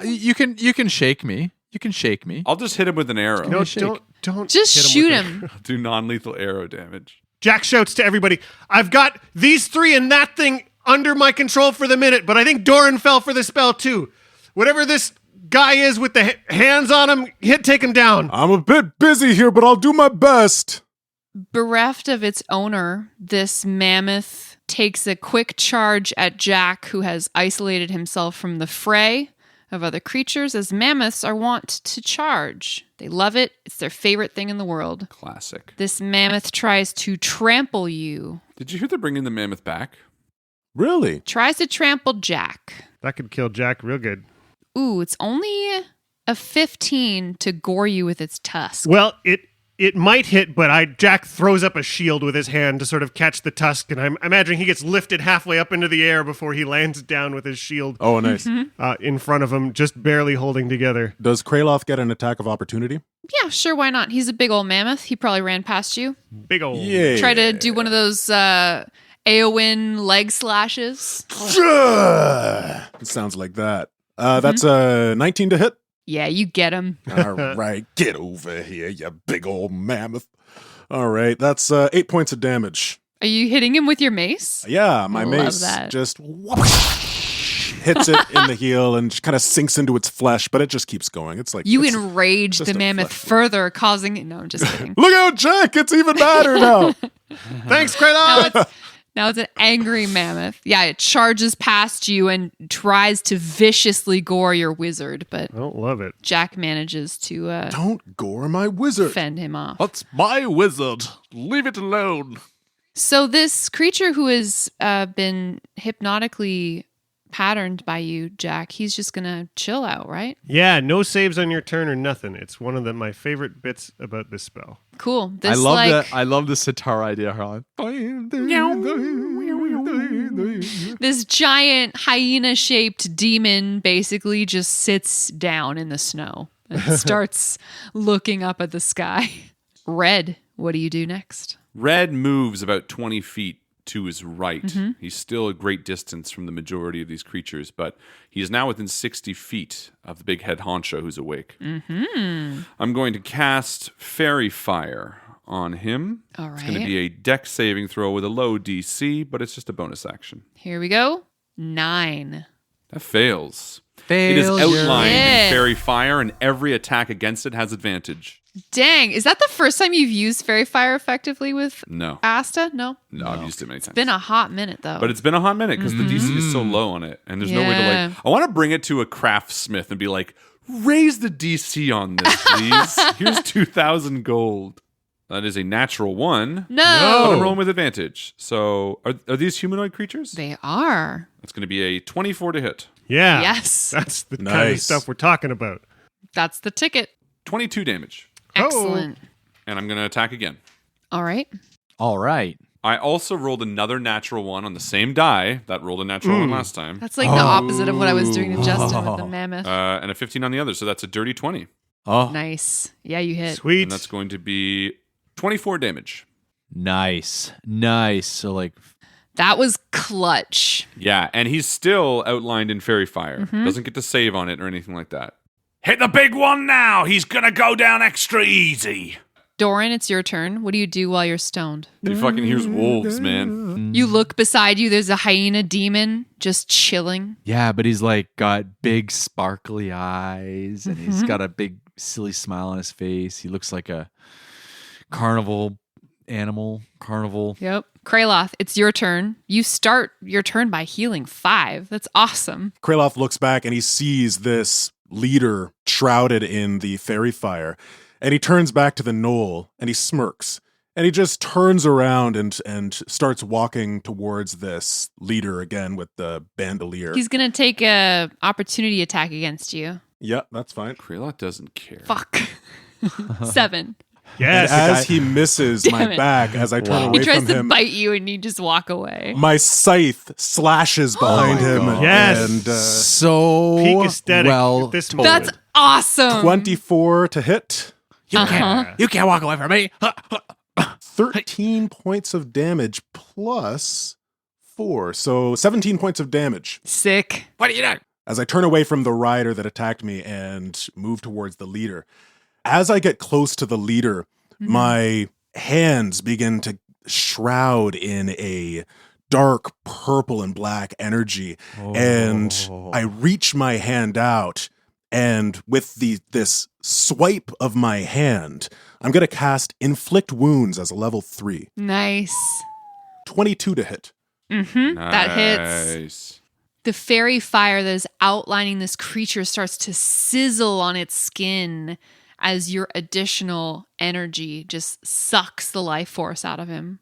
Speaker 2: You can shake me. You can shake me.
Speaker 1: I'll just hit him with an arrow.
Speaker 4: No,
Speaker 2: shake.
Speaker 4: don't
Speaker 5: Just
Speaker 4: hit
Speaker 5: shoot
Speaker 4: with
Speaker 5: him.
Speaker 1: I'll do non-lethal arrow damage.
Speaker 4: Jack shouts to everybody, I've got these 3 and that thing under my control for the minute, but I think Doran fell for the spell too. Whatever this guy is with the hands on him, take him down.
Speaker 3: I'm a bit busy here, but I'll do my best.
Speaker 5: Bereft of its owner, this mammoth takes a quick charge at Jack, who has isolated himself from the fray of other creatures, as mammoths are wont to charge. They love it. It's their favorite thing in the world.
Speaker 1: Classic.
Speaker 5: This mammoth tries to trample you.
Speaker 1: Did you hear they're bringing the mammoth back?
Speaker 3: Really?
Speaker 5: Tries to trample Jack.
Speaker 4: That could kill Jack real good.
Speaker 5: Ooh, it's only a 15 to gore you with its tusk.
Speaker 4: Well, it might hit, but Jack throws up a shield with his hand to sort of catch the tusk, and I'm imagining he gets lifted halfway up into the air before he lands down with his shield
Speaker 3: Oh, nice.
Speaker 4: in front of him, just barely holding together.
Speaker 3: Does Kraloth get an attack of opportunity?
Speaker 5: Yeah, sure, why not? He's a big old mammoth. He probably ran past you.
Speaker 4: Big old.
Speaker 3: Yeah.
Speaker 5: Try to do one of those Aowen leg slashes.
Speaker 3: It sounds like that. That's a 19 to hit.
Speaker 5: Yeah, you get him.
Speaker 3: All right, get over here, you big old mammoth. All right, that's 8 points of damage.
Speaker 5: Are you hitting him with your mace?
Speaker 3: Yeah, my
Speaker 5: Love
Speaker 3: mace
Speaker 5: that.
Speaker 3: just whoosh, hits it in the heel and kind of sinks into its flesh, but it just keeps going. It's like
Speaker 5: You
Speaker 3: it's
Speaker 5: enrage
Speaker 3: just
Speaker 5: the
Speaker 3: a
Speaker 5: mammoth
Speaker 3: flesh
Speaker 5: further, causing... No, I'm just kidding.
Speaker 3: Look out, Jack! It's even madder now.
Speaker 4: Thanks, Krayla.
Speaker 5: Now it's an angry mammoth. Yeah, it charges past you and tries to viciously gore your wizard, but
Speaker 4: I don't love it.
Speaker 5: Jack manages to
Speaker 3: Don't gore my wizard.
Speaker 5: fend him off.
Speaker 2: That's my wizard. Leave it alone.
Speaker 5: So this creature who has been hypnotically patterned by you, Jack, he's just going to chill out, right?
Speaker 4: Yeah, no saves on your turn or nothing. It's one of my favorite bits about this spell.
Speaker 5: Cool. This
Speaker 2: I love
Speaker 5: like
Speaker 2: I love the sitar idea, Harlan.
Speaker 5: this giant hyena-shaped demon basically just sits down in the snow and starts looking up at the sky. Red, what do you do next?
Speaker 1: Red moves about 20 feet to his right. He's still a great distance from the majority of these creatures, but he is now within 60 feet of the big head honcho who's awake. I'm going to cast Fairy Fire on him.
Speaker 5: All
Speaker 1: It's going to
Speaker 5: right.
Speaker 1: be a dex saving throw with a low DC, but it's just a bonus action.
Speaker 5: Here we go. 9.
Speaker 1: That fails. It is outlined
Speaker 5: Yeah.
Speaker 1: in Fairy Fire, and every attack against it has advantage.
Speaker 5: Dang, is that the first time you've used Fairy Fire effectively with
Speaker 1: No.
Speaker 5: Asta? No.
Speaker 1: I've used it many times.
Speaker 5: Been a hot minute though.
Speaker 1: But it's been a hot minute because the DC is so low on it. And there's no way to
Speaker 5: Yeah.
Speaker 1: I want to bring it to a craftsmith and be like, raise the DC on this, please. Here's 2,000 gold. That is a natural 1.
Speaker 5: No.
Speaker 1: But I'm rolling with advantage. So are these humanoid creatures?
Speaker 5: They are.
Speaker 1: That's going to be a 24 to hit.
Speaker 4: Yeah.
Speaker 5: Yes.
Speaker 4: That's the kind of
Speaker 3: Nice.
Speaker 4: stuff we're talking about.
Speaker 5: That's the ticket.
Speaker 1: 22 damage.
Speaker 5: Excellent.
Speaker 1: And I'm going to attack again.
Speaker 5: All right.
Speaker 2: All right.
Speaker 1: I also rolled another natural 1 on the same die that rolled a natural 1 last time.
Speaker 5: That's like the opposite of what I was doing to Justin with the mammoth.
Speaker 1: And a 15 on the other. So that's a dirty 20.
Speaker 2: Oh,
Speaker 5: Nice. Yeah, you hit.
Speaker 4: Sweet.
Speaker 1: And that's going to be 24 damage.
Speaker 2: nice. So like,
Speaker 5: That was clutch.
Speaker 1: Yeah, and he's still outlined in Fairy Fire. Doesn't get to save on it or anything like that. Hit the big one now! He's gonna go down extra easy!
Speaker 5: Doran, it's your turn. What do you do while you're stoned?
Speaker 1: He fucking hears wolves, man.
Speaker 5: You look beside you, there's a hyena demon just chilling.
Speaker 2: yeah, but he's like got big sparkly eyes and he's got a big silly smile on his face. He looks like a carnival animal.
Speaker 5: Yep. Kraloth, it's your turn. You start your turn by healing 5. That's awesome.
Speaker 3: Kraloth looks back and he sees this leader shrouded in the fairy fire. And he turns back to the knoll and he smirks. And he just turns around and starts walking towards this leader again with the bandolier.
Speaker 5: He's going to take a opportunity attack against you.
Speaker 3: Yeah, that's fine.
Speaker 1: Krelot doesn't care.
Speaker 5: Fuck. 7.
Speaker 4: Yes.
Speaker 3: And as he misses my
Speaker 5: Damn it.
Speaker 3: back, as I turn
Speaker 2: Wow.
Speaker 3: away
Speaker 5: He tries
Speaker 3: from
Speaker 5: to
Speaker 3: him,
Speaker 5: bite you and you just walk away.
Speaker 3: my scythe slashes behind him.
Speaker 2: God.
Speaker 4: Yes.
Speaker 3: And
Speaker 2: So
Speaker 4: Peak aesthetic
Speaker 2: well
Speaker 4: at this
Speaker 2: told.
Speaker 5: That's awesome.
Speaker 3: 24 to hit.
Speaker 2: You can't walk away from me.
Speaker 3: 13 points of damage plus 4. So 17 points of damage.
Speaker 5: Sick.
Speaker 2: What are you doing?
Speaker 3: As I turn away from the rider that attacked me and move towards the leader. As I get close to the leader, my hands begin to shroud in a dark purple and black energy. And I reach my hand out, and with this swipe of my hand, I'm going to cast Inflict Wounds as a level 3.
Speaker 5: Nice.
Speaker 3: 22 to hit.
Speaker 5: That hits.
Speaker 1: Nice.
Speaker 5: The fairy fire that is outlining this creature starts to sizzle on its skin as your additional energy just sucks the life force out of him.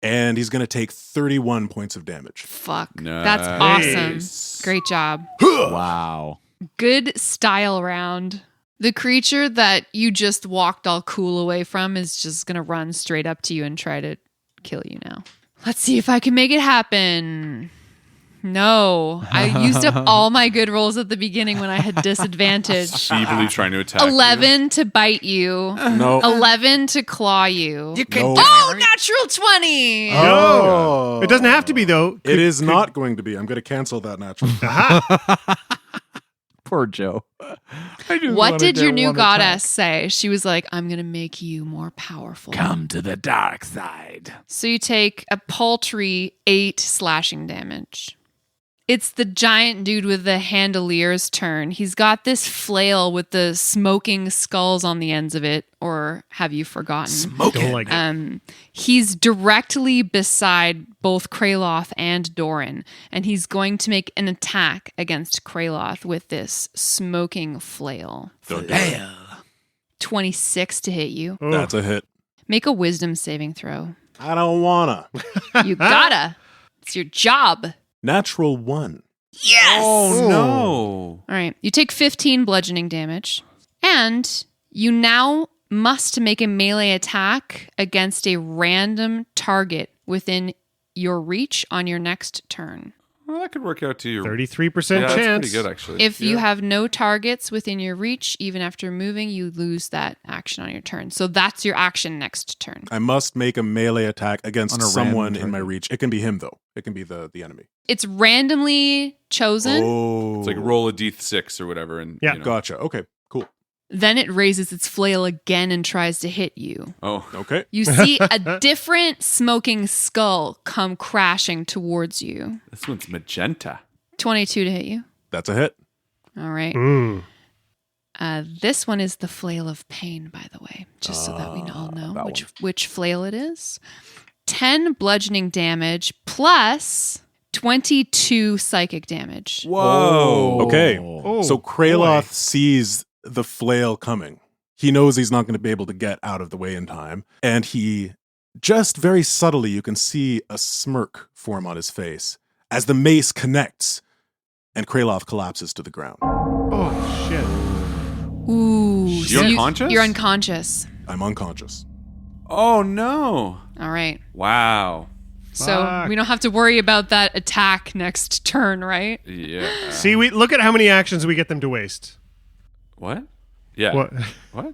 Speaker 3: And he's going to take 31 points of damage.
Speaker 5: Fuck.
Speaker 1: Nice.
Speaker 5: That's awesome. Great job.
Speaker 2: Wow.
Speaker 5: Good style round. The creature that you just walked all cool away from is just going to run straight up to you and try to kill you now. Let's see if I can make it happen. No. I used up all my good rolls at the beginning when I had disadvantage.
Speaker 1: Feebly trying to attack
Speaker 5: 11 to bite you.
Speaker 3: No.
Speaker 5: 11 to claw you.
Speaker 3: No.
Speaker 5: Oh, natural 20.
Speaker 3: Oh.
Speaker 4: It doesn't have to be, though.
Speaker 3: It is not going to be. I'm going to cancel that natural.
Speaker 2: Poor Joe.
Speaker 5: What did your new goddess say? She was like, I'm going to make you more powerful.
Speaker 2: Come to the dark side.
Speaker 5: So you take a paltry 8 slashing damage. It's the giant dude with the handlier's turn. He's got this flail with the smoking skulls on the ends of it, or have you forgotten?
Speaker 4: Don't like it.
Speaker 5: He's directly beside both Kraloth and Doran, and he's going to make an attack against Kraloth with this smoking flail. 26 to hit you.
Speaker 3: That's a hit.
Speaker 5: Make a wisdom saving throw.
Speaker 3: I don't wanna.
Speaker 5: You gotta. It's your job.
Speaker 3: Natural 1.
Speaker 5: Yes!
Speaker 1: Oh, no.
Speaker 5: All right. You take 15 bludgeoning damage, and you now must make a melee attack against a random target within your reach on your next turn.
Speaker 1: Well, that could work out to your
Speaker 4: 33%
Speaker 1: That's
Speaker 4: chance.
Speaker 1: pretty good, actually.
Speaker 5: If you have no targets within your reach, even after moving, you lose that action on your turn. So that's your action next turn.
Speaker 3: I must make a melee attack against
Speaker 2: On a
Speaker 3: someone
Speaker 2: random
Speaker 3: in my
Speaker 2: target.
Speaker 3: reach. It can be him, though. It can be the enemy.
Speaker 5: It's randomly chosen.
Speaker 3: Oh.
Speaker 1: It's like roll a d6 or whatever. And
Speaker 4: Yeah.
Speaker 1: you know.
Speaker 3: Gotcha. Okay, cool.
Speaker 5: Then it raises its flail again and tries to hit you.
Speaker 1: Oh,
Speaker 3: Okay.
Speaker 5: You see a different smoking skull come crashing towards you.
Speaker 1: this one's magenta.
Speaker 5: 22 to hit you.
Speaker 3: That's a hit.
Speaker 5: All right.
Speaker 4: Mm.
Speaker 5: This one is the flail of pain, by the way, just so that we all know
Speaker 3: that
Speaker 5: which flail it is. 10 bludgeoning damage plus 22 psychic damage.
Speaker 1: Whoa.
Speaker 3: Okay.
Speaker 4: Oh,
Speaker 3: So Kraloth
Speaker 4: boy.
Speaker 3: sees the flail coming. He knows he's not going to be able to get out of the way in time. And he, just very subtly, you can see a smirk form on his face as the mace connects and Kraloth collapses to the ground.
Speaker 4: Oh, shit.
Speaker 5: Ooh.
Speaker 1: You're unconscious?
Speaker 5: You're unconscious.
Speaker 3: I'm unconscious.
Speaker 1: Oh, no.
Speaker 5: All right.
Speaker 1: Wow.
Speaker 5: So
Speaker 4: Fuck.
Speaker 5: we don't have to worry about that attack next turn, right?
Speaker 1: Yeah.
Speaker 4: See, we look at how many actions we get them to waste.
Speaker 1: What? Yeah.
Speaker 4: What?
Speaker 1: What?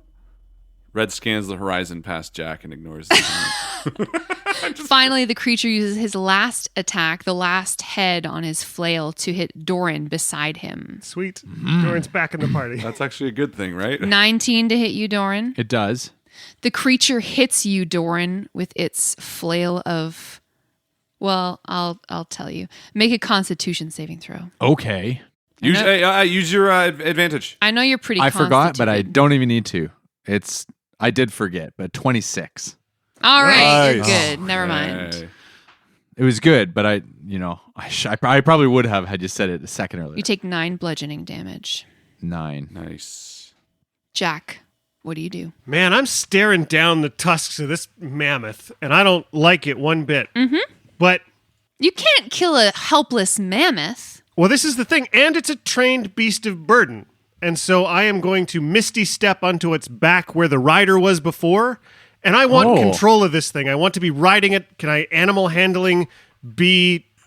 Speaker 1: Red scans the horizon past Jack and ignores the
Speaker 5: Finally, the creature uses his last attack, the last head on his flail, to hit Doran beside him.
Speaker 4: Sweet. Doran's back in the party.
Speaker 1: That's actually a good thing, right?
Speaker 5: 19 to hit you, Doran.
Speaker 2: It does.
Speaker 5: The creature hits you, Doran, with its flail of... Well, I'll tell you. Make a Constitution saving throw.
Speaker 2: Okay.
Speaker 1: Use your advantage.
Speaker 5: I know you're pretty
Speaker 2: I forgot, but I
Speaker 5: constituted.
Speaker 2: don't even need to. I did forget, but 26.
Speaker 5: All right, you're
Speaker 3: Nice.
Speaker 5: good. Never mind.
Speaker 1: Hey.
Speaker 2: It was good, but I probably would have had you said it a second earlier.
Speaker 5: You take 9 bludgeoning damage.
Speaker 2: 9.
Speaker 1: Nice.
Speaker 5: Jack, what do you do?
Speaker 4: Man, I'm staring down the tusks of this mammoth, and I don't like it one bit. Mm-hmm. But,
Speaker 5: You can't kill a helpless mammoth.
Speaker 4: well, this is the thing, and it's a trained beast of burden. And so I am going to misty step onto its back where the rider was before, and I want control of this thing. I want to be riding it. Can I animal handling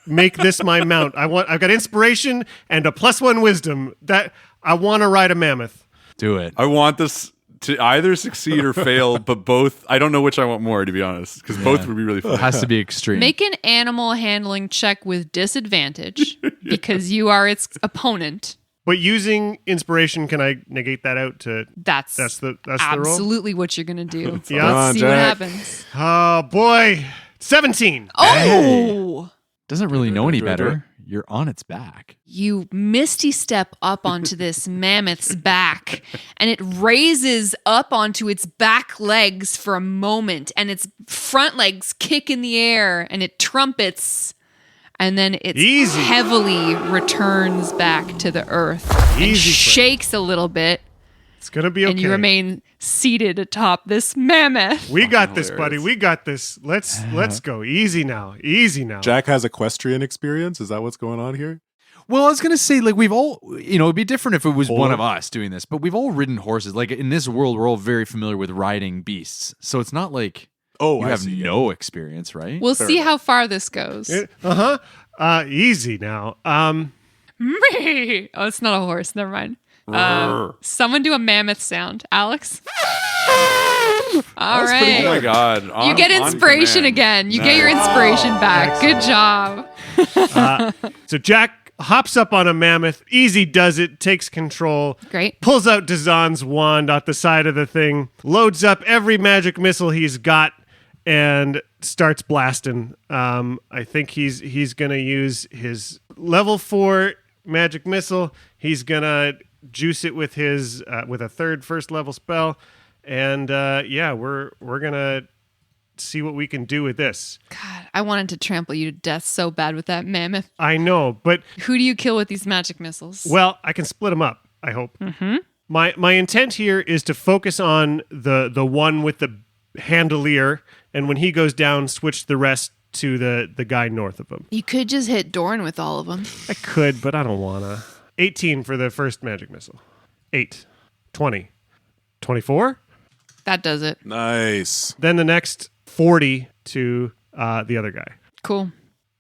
Speaker 4: make this my mount? I've got inspiration and a +1 wisdom that I want to ride a mammoth.
Speaker 2: Do it.
Speaker 1: I want this to either succeed or fail, but both. I don't know which I want more, to be honest, because both would be really
Speaker 2: It
Speaker 1: fun.
Speaker 2: has to be extreme.
Speaker 5: Make an animal handling check with disadvantage because you are its opponent.
Speaker 4: But using inspiration, can I negate that out to...
Speaker 5: That's
Speaker 4: the roll?
Speaker 5: absolutely what you're going to do.
Speaker 4: Yeah.
Speaker 3: Come on,
Speaker 5: See what
Speaker 3: Jack.
Speaker 5: happens.
Speaker 4: Oh, boy. 17.
Speaker 5: Oh!
Speaker 2: Doesn't really know any
Speaker 3: Do it, do
Speaker 2: better. You're on its back.
Speaker 5: You misty step up onto this mammoth's back, and it raises up onto its back legs for a moment, and its front legs kick in the air, and it trumpets, and then it
Speaker 4: Easy.
Speaker 5: heavily returns back to the earth and
Speaker 4: Easy, friend.
Speaker 5: shakes a little bit,
Speaker 4: It's going to be okay.
Speaker 5: and you remain seated atop this mammoth.
Speaker 4: We got this,
Speaker 1: hilarious.
Speaker 4: buddy. We got this. Let's go. Easy now. Easy now.
Speaker 3: Jack has equestrian experience. Is that what's going on here?
Speaker 2: Well, I was going to say, like, we've all, it'd be different if it was
Speaker 3: Hold
Speaker 2: one
Speaker 3: on.
Speaker 2: of us doing this, but we've all ridden horses. Like, in this world, we're all very familiar with riding beasts. So it's not like
Speaker 3: Oh,
Speaker 2: you
Speaker 3: I
Speaker 2: have
Speaker 3: see.
Speaker 2: no experience, right?
Speaker 5: We'll see how far this goes.
Speaker 4: Easy now.
Speaker 5: Oh, it's not a horse. Never mind. Someone do a mammoth sound. Alex? All right.
Speaker 1: Oh my god!
Speaker 5: You get inspiration again. You get your inspiration back. Good job.
Speaker 4: So Jack hops up on a mammoth. Easy does it. Takes control.
Speaker 5: Great.
Speaker 4: Pulls out Dazan's wand at the side of the thing. Loads up every magic missile he's got and starts blasting. I think he's gonna use his level 4 magic missile. He's gonna juice it with his with a third first level spell, and we're gonna see what we can do with this.
Speaker 5: God, I wanted to trample you to death so bad with that mammoth.
Speaker 4: I know, but
Speaker 5: Who do you kill with these magic missiles?
Speaker 4: well, I can split them up. I hope. Mm-hmm. My intent here is to focus on the one with the handolier, and when he goes down, switch the rest to the guy north of him.
Speaker 5: You could just hit Doran with all of them.
Speaker 4: I could, but I don't wanna. 18 for the first magic missile. 8. 20. 24?
Speaker 5: That does it.
Speaker 3: Nice.
Speaker 4: Then the next 40 to the other guy.
Speaker 5: Cool.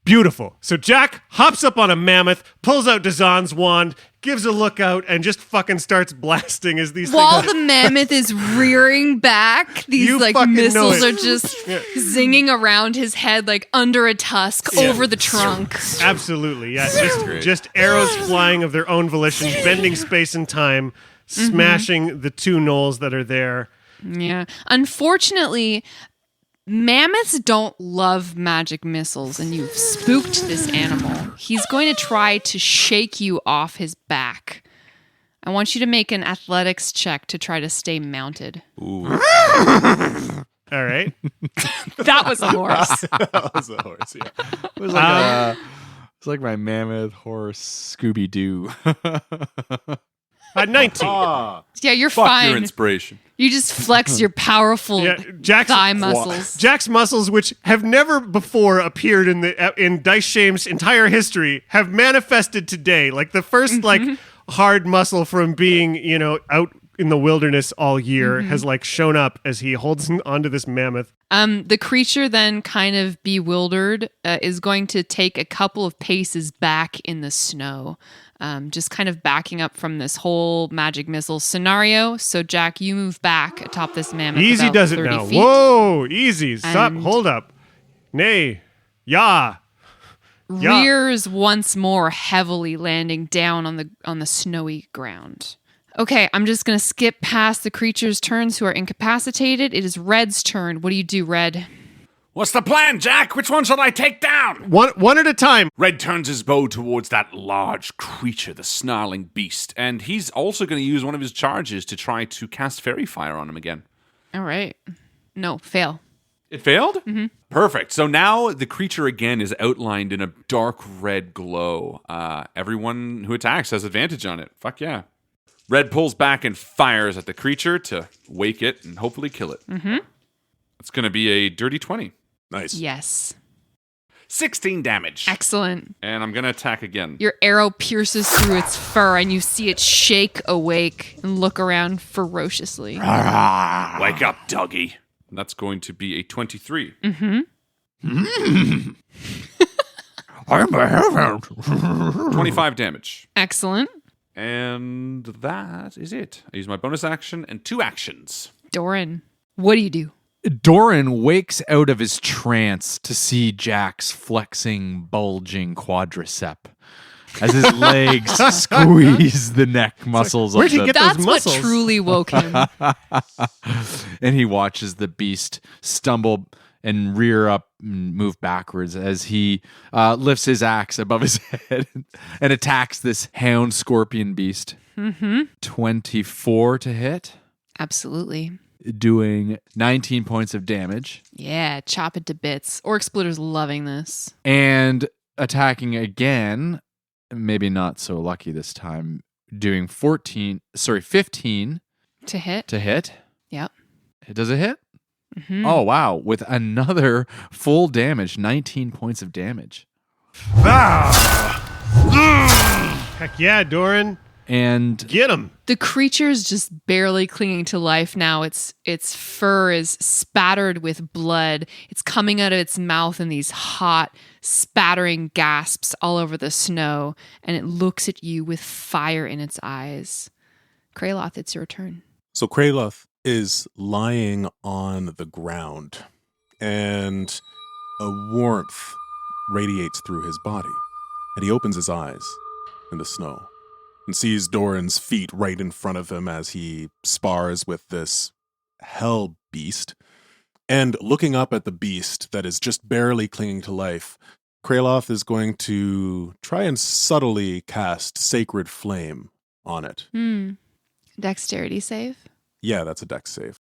Speaker 4: Beautiful. So Jack hops up on a mammoth, pulls out Dazan's wand, gives a lookout, and just fucking starts blasting as these
Speaker 5: While
Speaker 4: things...
Speaker 5: the mammoth is rearing back, these
Speaker 4: You
Speaker 5: like
Speaker 4: fucking know
Speaker 5: missiles
Speaker 4: it.
Speaker 5: are just zinging around his head like under a tusk over the trunk.
Speaker 4: Absolutely, yeah. Just arrows flying of their own volition, bending space and time, smashing the two gnolls that are there.
Speaker 5: Yeah. Unfortunately, mammoths don't love magic missiles, and you've spooked this animal. He's going to try to shake you off his back. I want you to make an athletics check to try to stay mounted.
Speaker 3: Ooh.
Speaker 4: All right.
Speaker 5: That was a horse.
Speaker 3: That was a horse, yeah.
Speaker 2: It's like my mammoth horse Scooby Doo.
Speaker 4: 19.
Speaker 5: Yeah, you're
Speaker 1: Fuck
Speaker 5: fine.
Speaker 1: your inspiration.
Speaker 5: You just flex your powerful thigh muscles.
Speaker 4: Jack's muscles, which have never before appeared in Dice Shame's entire history, have manifested today. Like the first hard muscle from being, out in the wilderness all year has shown up as he holds onto this mammoth.
Speaker 5: The creature then, kind of bewildered, is going to take a couple of paces back in the snow. Just kind of backing up from this whole magic missile scenario. So, Jack, you move back atop this mammoth.
Speaker 4: Easy
Speaker 5: about
Speaker 4: does it
Speaker 5: 30
Speaker 4: now.
Speaker 5: feet.
Speaker 4: Whoa, easy. Stop.
Speaker 5: And-
Speaker 4: Hold up. Nay. Yeah. Yeah.
Speaker 5: Rears once more heavily, landing down on the snowy ground. Okay, I'm just going to skip past the creature's turns who are incapacitated. It is Red's turn. What do you do, Red?
Speaker 1: What's the plan, Jack? Which one shall I take down?
Speaker 4: One at a time.
Speaker 1: Red turns his bow towards that large creature, the snarling beast, and he's also going to use one of his charges to try to cast fairy fire on him again.
Speaker 5: All right. No, fail.
Speaker 1: It failed? Mm-hmm. Perfect. So now the creature again is outlined in a dark red glow. Everyone who attacks has advantage on it. Fuck yeah. Red pulls back and fires at the creature to wake it and hopefully kill it. Mm-hmm. It's going to be a dirty 20.
Speaker 3: Nice.
Speaker 5: Yes.
Speaker 1: 16 damage.
Speaker 5: Excellent.
Speaker 1: And I'm going to attack again.
Speaker 5: Your arrow pierces through its fur, and you see it shake awake and look around ferociously.
Speaker 1: Wake up, doggy. And that's going to be a 23.
Speaker 2: I'm a heaven.
Speaker 1: 25 damage.
Speaker 5: Excellent.
Speaker 1: And that is it. I use my bonus action and 2 actions.
Speaker 5: Doran, what do you do?
Speaker 2: Doran wakes out of his trance to see Jack's flexing, bulging quadricep as his legs squeeze the neck muscles
Speaker 4: Where'd
Speaker 2: of
Speaker 4: he
Speaker 2: the
Speaker 4: get those
Speaker 5: That's what
Speaker 4: muscles?
Speaker 5: truly woke him.
Speaker 2: and he watches the beast stumble and rear up and move backwards as he lifts his axe above his head and attacks this hound scorpion beast. 24 to hit,
Speaker 5: Absolutely.
Speaker 2: doing 19 points of damage,
Speaker 5: Yeah, chop it to bits. Orc Splitter's loving this.
Speaker 2: and attacking again, maybe not so lucky this time, doing 15
Speaker 5: To hit?
Speaker 2: to hit.
Speaker 5: Yep.
Speaker 2: Does it hit? Oh, wow. With another full damage, 19 points of damage.
Speaker 4: Heck yeah, Doran.
Speaker 2: And
Speaker 4: Get him.
Speaker 5: The creature's just barely clinging to life now. Its fur is spattered with blood. It's coming out of its mouth in these hot, spattering gasps all over the snow, and it looks at you with fire in its eyes. Kraloth, it's your turn.
Speaker 3: So Kraloth is lying on the ground, and a warmth radiates through his body, and he opens his eyes in the snow and sees Doran's feet right in front of him as he spars with this hell beast. And looking up at the beast that is just barely clinging to life, Kraloth is going to try and subtly cast Sacred Flame on it.
Speaker 5: Dexterity save.
Speaker 3: Yeah, that's a dex save.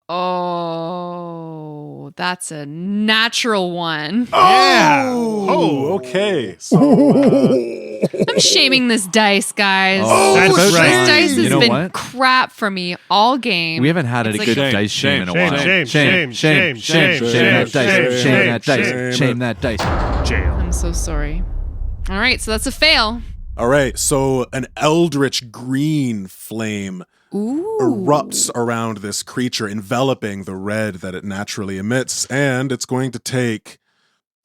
Speaker 5: Oh, that's a natural one.
Speaker 3: Oh, okay. So,
Speaker 5: I'm shaming this dice, guys.
Speaker 4: That's
Speaker 5: This
Speaker 4: right.
Speaker 5: dice has
Speaker 2: You know
Speaker 5: been
Speaker 2: what?
Speaker 5: crap for me all game.
Speaker 2: We haven't had a
Speaker 5: It's
Speaker 2: good
Speaker 5: like-
Speaker 2: dice shame in a
Speaker 4: Shame,
Speaker 2: while.
Speaker 4: shame, shame, shame,
Speaker 2: shame that dice,
Speaker 4: shame,
Speaker 2: shame that
Speaker 4: shame,
Speaker 2: dice, shame that dice.
Speaker 4: Jail.
Speaker 5: I'm so sorry. All right, so that's a fail.
Speaker 3: all right. So an eldritch green flame
Speaker 5: Ooh.
Speaker 3: erupts around this creature, enveloping the red that it naturally emits, and it's going to take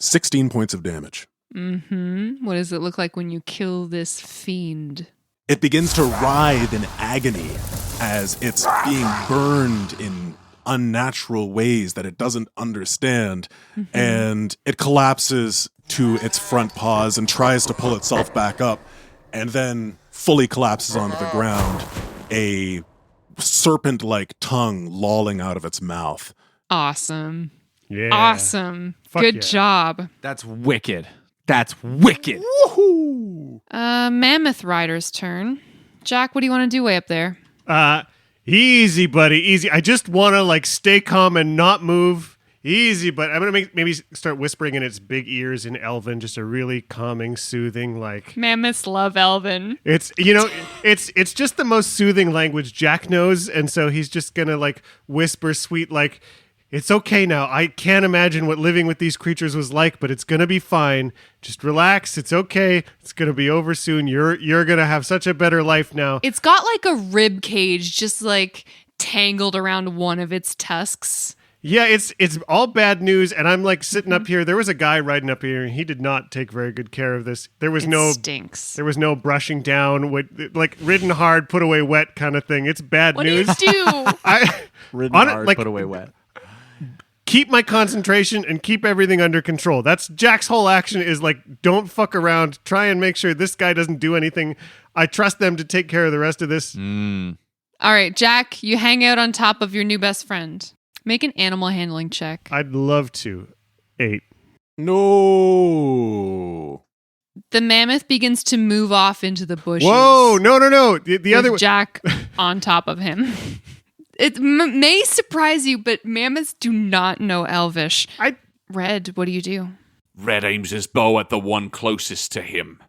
Speaker 3: 16 points of damage.
Speaker 5: What does it look like when you kill this fiend?
Speaker 3: It begins to writhe in agony as it's being burned in unnatural ways that it doesn't understand, and it collapses to its front paws and tries to pull itself back up, and then fully collapses onto the ground, a serpent-like tongue lolling out of its mouth.
Speaker 5: Awesome.
Speaker 4: Yeah.
Speaker 5: Awesome.
Speaker 4: Fuck
Speaker 5: Good
Speaker 4: yeah.
Speaker 5: job.
Speaker 2: That's wicked. That's wicked.
Speaker 5: Mammoth Rider's turn. Jack, what do you want to do way up there?
Speaker 4: Easy, buddy, easy. I just want to like stay calm and not move. Easy, but I'm gonna maybe start whispering in its big ears in Elven, just a really calming, soothing, like
Speaker 5: Mammoths love Elven.
Speaker 4: it's it's just the most soothing language Jack knows, and so he's just gonna like whisper sweet like, it's okay now. I can't imagine what living with these creatures was like, but it's gonna be fine. Just relax. It's okay. It's gonna be over soon. You're gonna have such a better life now.
Speaker 5: It's got like a rib cage just like tangled around one of its tusks.
Speaker 4: Yeah, it's all bad news, and I'm like sitting up here. There was a guy riding up here, and he did not take very good care of this. There was
Speaker 5: It stinks.
Speaker 4: there was no brushing down, with like ridden hard, put away wet kind of thing. It's bad
Speaker 5: What
Speaker 4: news.
Speaker 5: do you do?
Speaker 4: I
Speaker 2: Ridden
Speaker 4: on it,
Speaker 2: hard,
Speaker 4: like,
Speaker 2: put away wet.
Speaker 4: keep my concentration and keep everything under control. That's Jack's whole action is like, don't fuck around. Try and make sure this guy doesn't do anything. I trust them to take care of the rest of this.
Speaker 5: All right, Jack, you hang out on top of your new best friend. Make an animal handling check.
Speaker 4: I'd love to. 8.
Speaker 3: No.
Speaker 5: The mammoth begins to move off into the bushes.
Speaker 4: Whoa! No! The other
Speaker 5: with Jack on top of him. It may surprise you, but mammoths do not know Elvish. Red, what do you do?
Speaker 1: Red aims his bow at the one closest to him,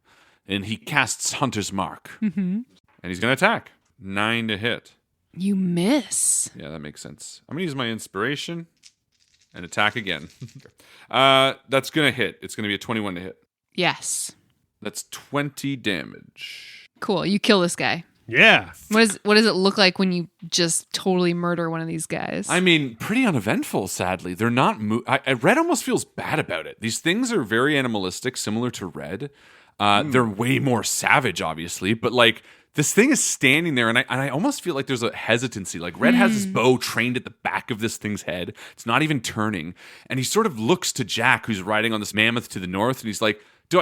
Speaker 1: and he casts Hunter's Mark. And he's going to attack. 9 to hit.
Speaker 5: You miss.
Speaker 1: Yeah, that makes sense. I'm going to use my inspiration and attack again. That's going to hit. It's going to be a 21 to hit.
Speaker 5: Yes.
Speaker 1: That's 20 damage.
Speaker 5: Cool. You kill this guy.
Speaker 4: Yeah.
Speaker 5: What does it look like when you just totally murder one of these guys?
Speaker 1: I mean, pretty uneventful, sadly. They're not... Red almost feels bad about it. These things are very animalistic, similar to Red. They're way more savage, obviously, but like... This thing is standing there, and I almost feel like there's a hesitancy. Like, Red has his bow trained at the back of this thing's head. It's not even turning. And he sort of looks to Jack, who's riding on this mammoth to the north, and he's like, do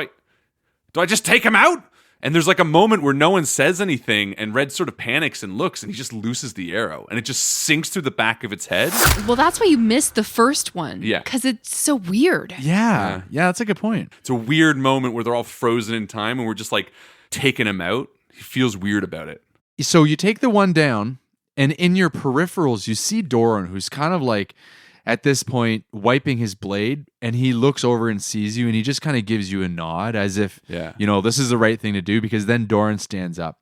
Speaker 1: I just take him out? And there's like a moment where no one says anything, and Red sort of panics and looks, and he just looses the arrow, and it just sinks through the back of its head.
Speaker 5: well, that's why you missed the first one.
Speaker 1: Yeah.
Speaker 5: Because it's so weird.
Speaker 2: Yeah, that's a good point.
Speaker 1: It's a weird moment where they're all frozen in time, and we're just like taking him out. He feels weird about it.
Speaker 2: So you take the one down, and in your peripherals, you see Doran, who's kind of like, at this point, wiping his blade, and he looks over and sees you, and he just kind of gives you a nod as if, this is the right thing to do, because then Doran stands up.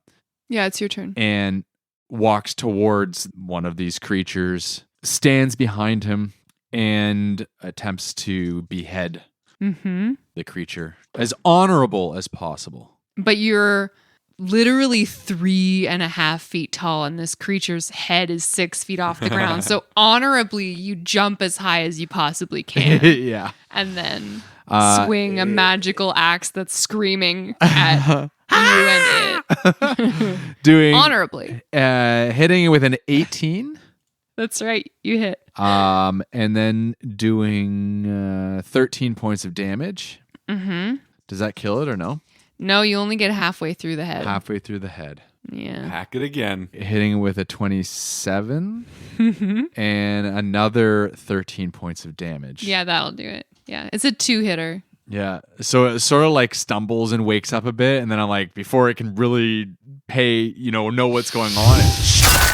Speaker 5: Yeah, it's your turn.
Speaker 2: And walks towards one of these creatures, stands behind him, and attempts to behead the creature as honorable as possible.
Speaker 5: But you're literally 3.5 feet tall, and this creature's head is 6 feet off the ground. So honorably, you jump as high as you possibly can.
Speaker 2: Yeah.
Speaker 5: And then swing a magical axe that's screaming at you and it.
Speaker 2: Doing
Speaker 5: honorably.
Speaker 2: Hitting it with an 18.
Speaker 5: That's right. You hit.
Speaker 2: And then doing 13 points of damage. Does that kill it or no?
Speaker 5: No, you only get halfway through the head.
Speaker 2: Halfway through the head.
Speaker 5: Yeah.
Speaker 1: Hack it again.
Speaker 2: Hitting with a 27 and another 13 points of damage.
Speaker 5: Yeah, that'll do it. Yeah, it's a 2-hitter.
Speaker 2: Yeah. So it sort of like stumbles and wakes up a bit, and then I'm like, before it can really know what's going on.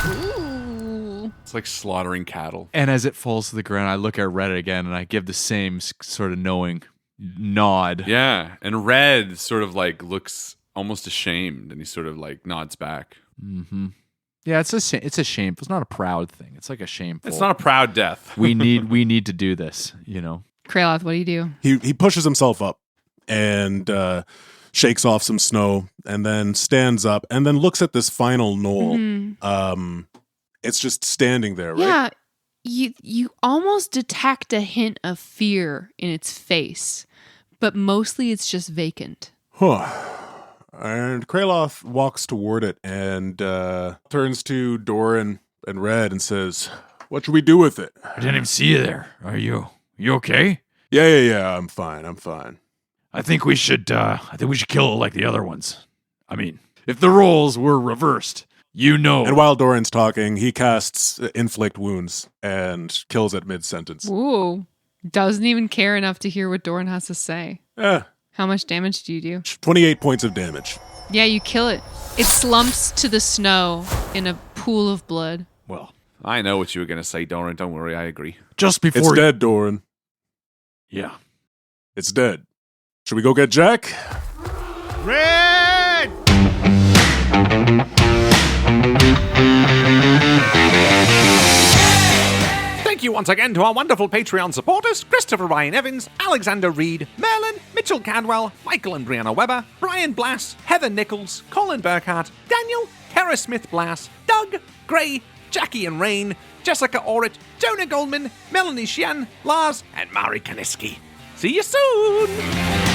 Speaker 5: Ooh.
Speaker 1: It's like slaughtering cattle.
Speaker 2: And as it falls to the ground, I look at Red again and I give the same sort of knowing nod.
Speaker 1: Yeah, and Red sort of like looks almost ashamed, and he sort of like nods back.
Speaker 2: Mm-hmm. Yeah, it's a shame. It's not a proud thing. It's like a shameful.
Speaker 1: It's not a proud death.
Speaker 2: we need to do this.
Speaker 5: Kraloth, what do you do?
Speaker 3: He pushes himself up and shakes off some snow, and then stands up and then looks at this final knoll.
Speaker 5: Mm-hmm.
Speaker 3: It's just standing there, right?
Speaker 5: Yeah, you almost detect a hint of fear in its face, but mostly it's just vacant.
Speaker 3: Huh. And Kraloth walks toward it and turns to Doran and Red and says, "What should we do with it?"
Speaker 2: I didn't even see you there. Are you okay?
Speaker 3: Yeah. I'm fine.
Speaker 2: I think we should kill it like the other ones. I mean, if the roles were reversed,
Speaker 3: And while Doran's talking, he casts inflict wounds and kills it mid-sentence.
Speaker 5: Ooh, doesn't even care enough to hear what Doran has to say. How much damage do you do?
Speaker 3: 28 points of damage.
Speaker 5: Yeah, you kill it. It slumps to the snow in a pool of blood.
Speaker 2: Well,
Speaker 1: I know what you were going to say, Doran. Don't worry, I agree.
Speaker 2: just before
Speaker 3: It's dead, Doran.
Speaker 2: Yeah.
Speaker 3: It's dead. Should we go get Jack?
Speaker 4: Red!
Speaker 1: Thank you once again to our wonderful Patreon supporters, Christopher Ryan Evans, Alexander Reed, Merlin, Mitchell Cadwell, Michael and Brianna Weber, Brian Blass, Heather Nichols, Colin Burkhart, Daniel, Kara Smith-Blass, Doug, Gray, Jackie and Rain, Jessica Orrit, Jonah Goldman, Melanie Sheehan, Lars, and Mari Kaniski. See you soon!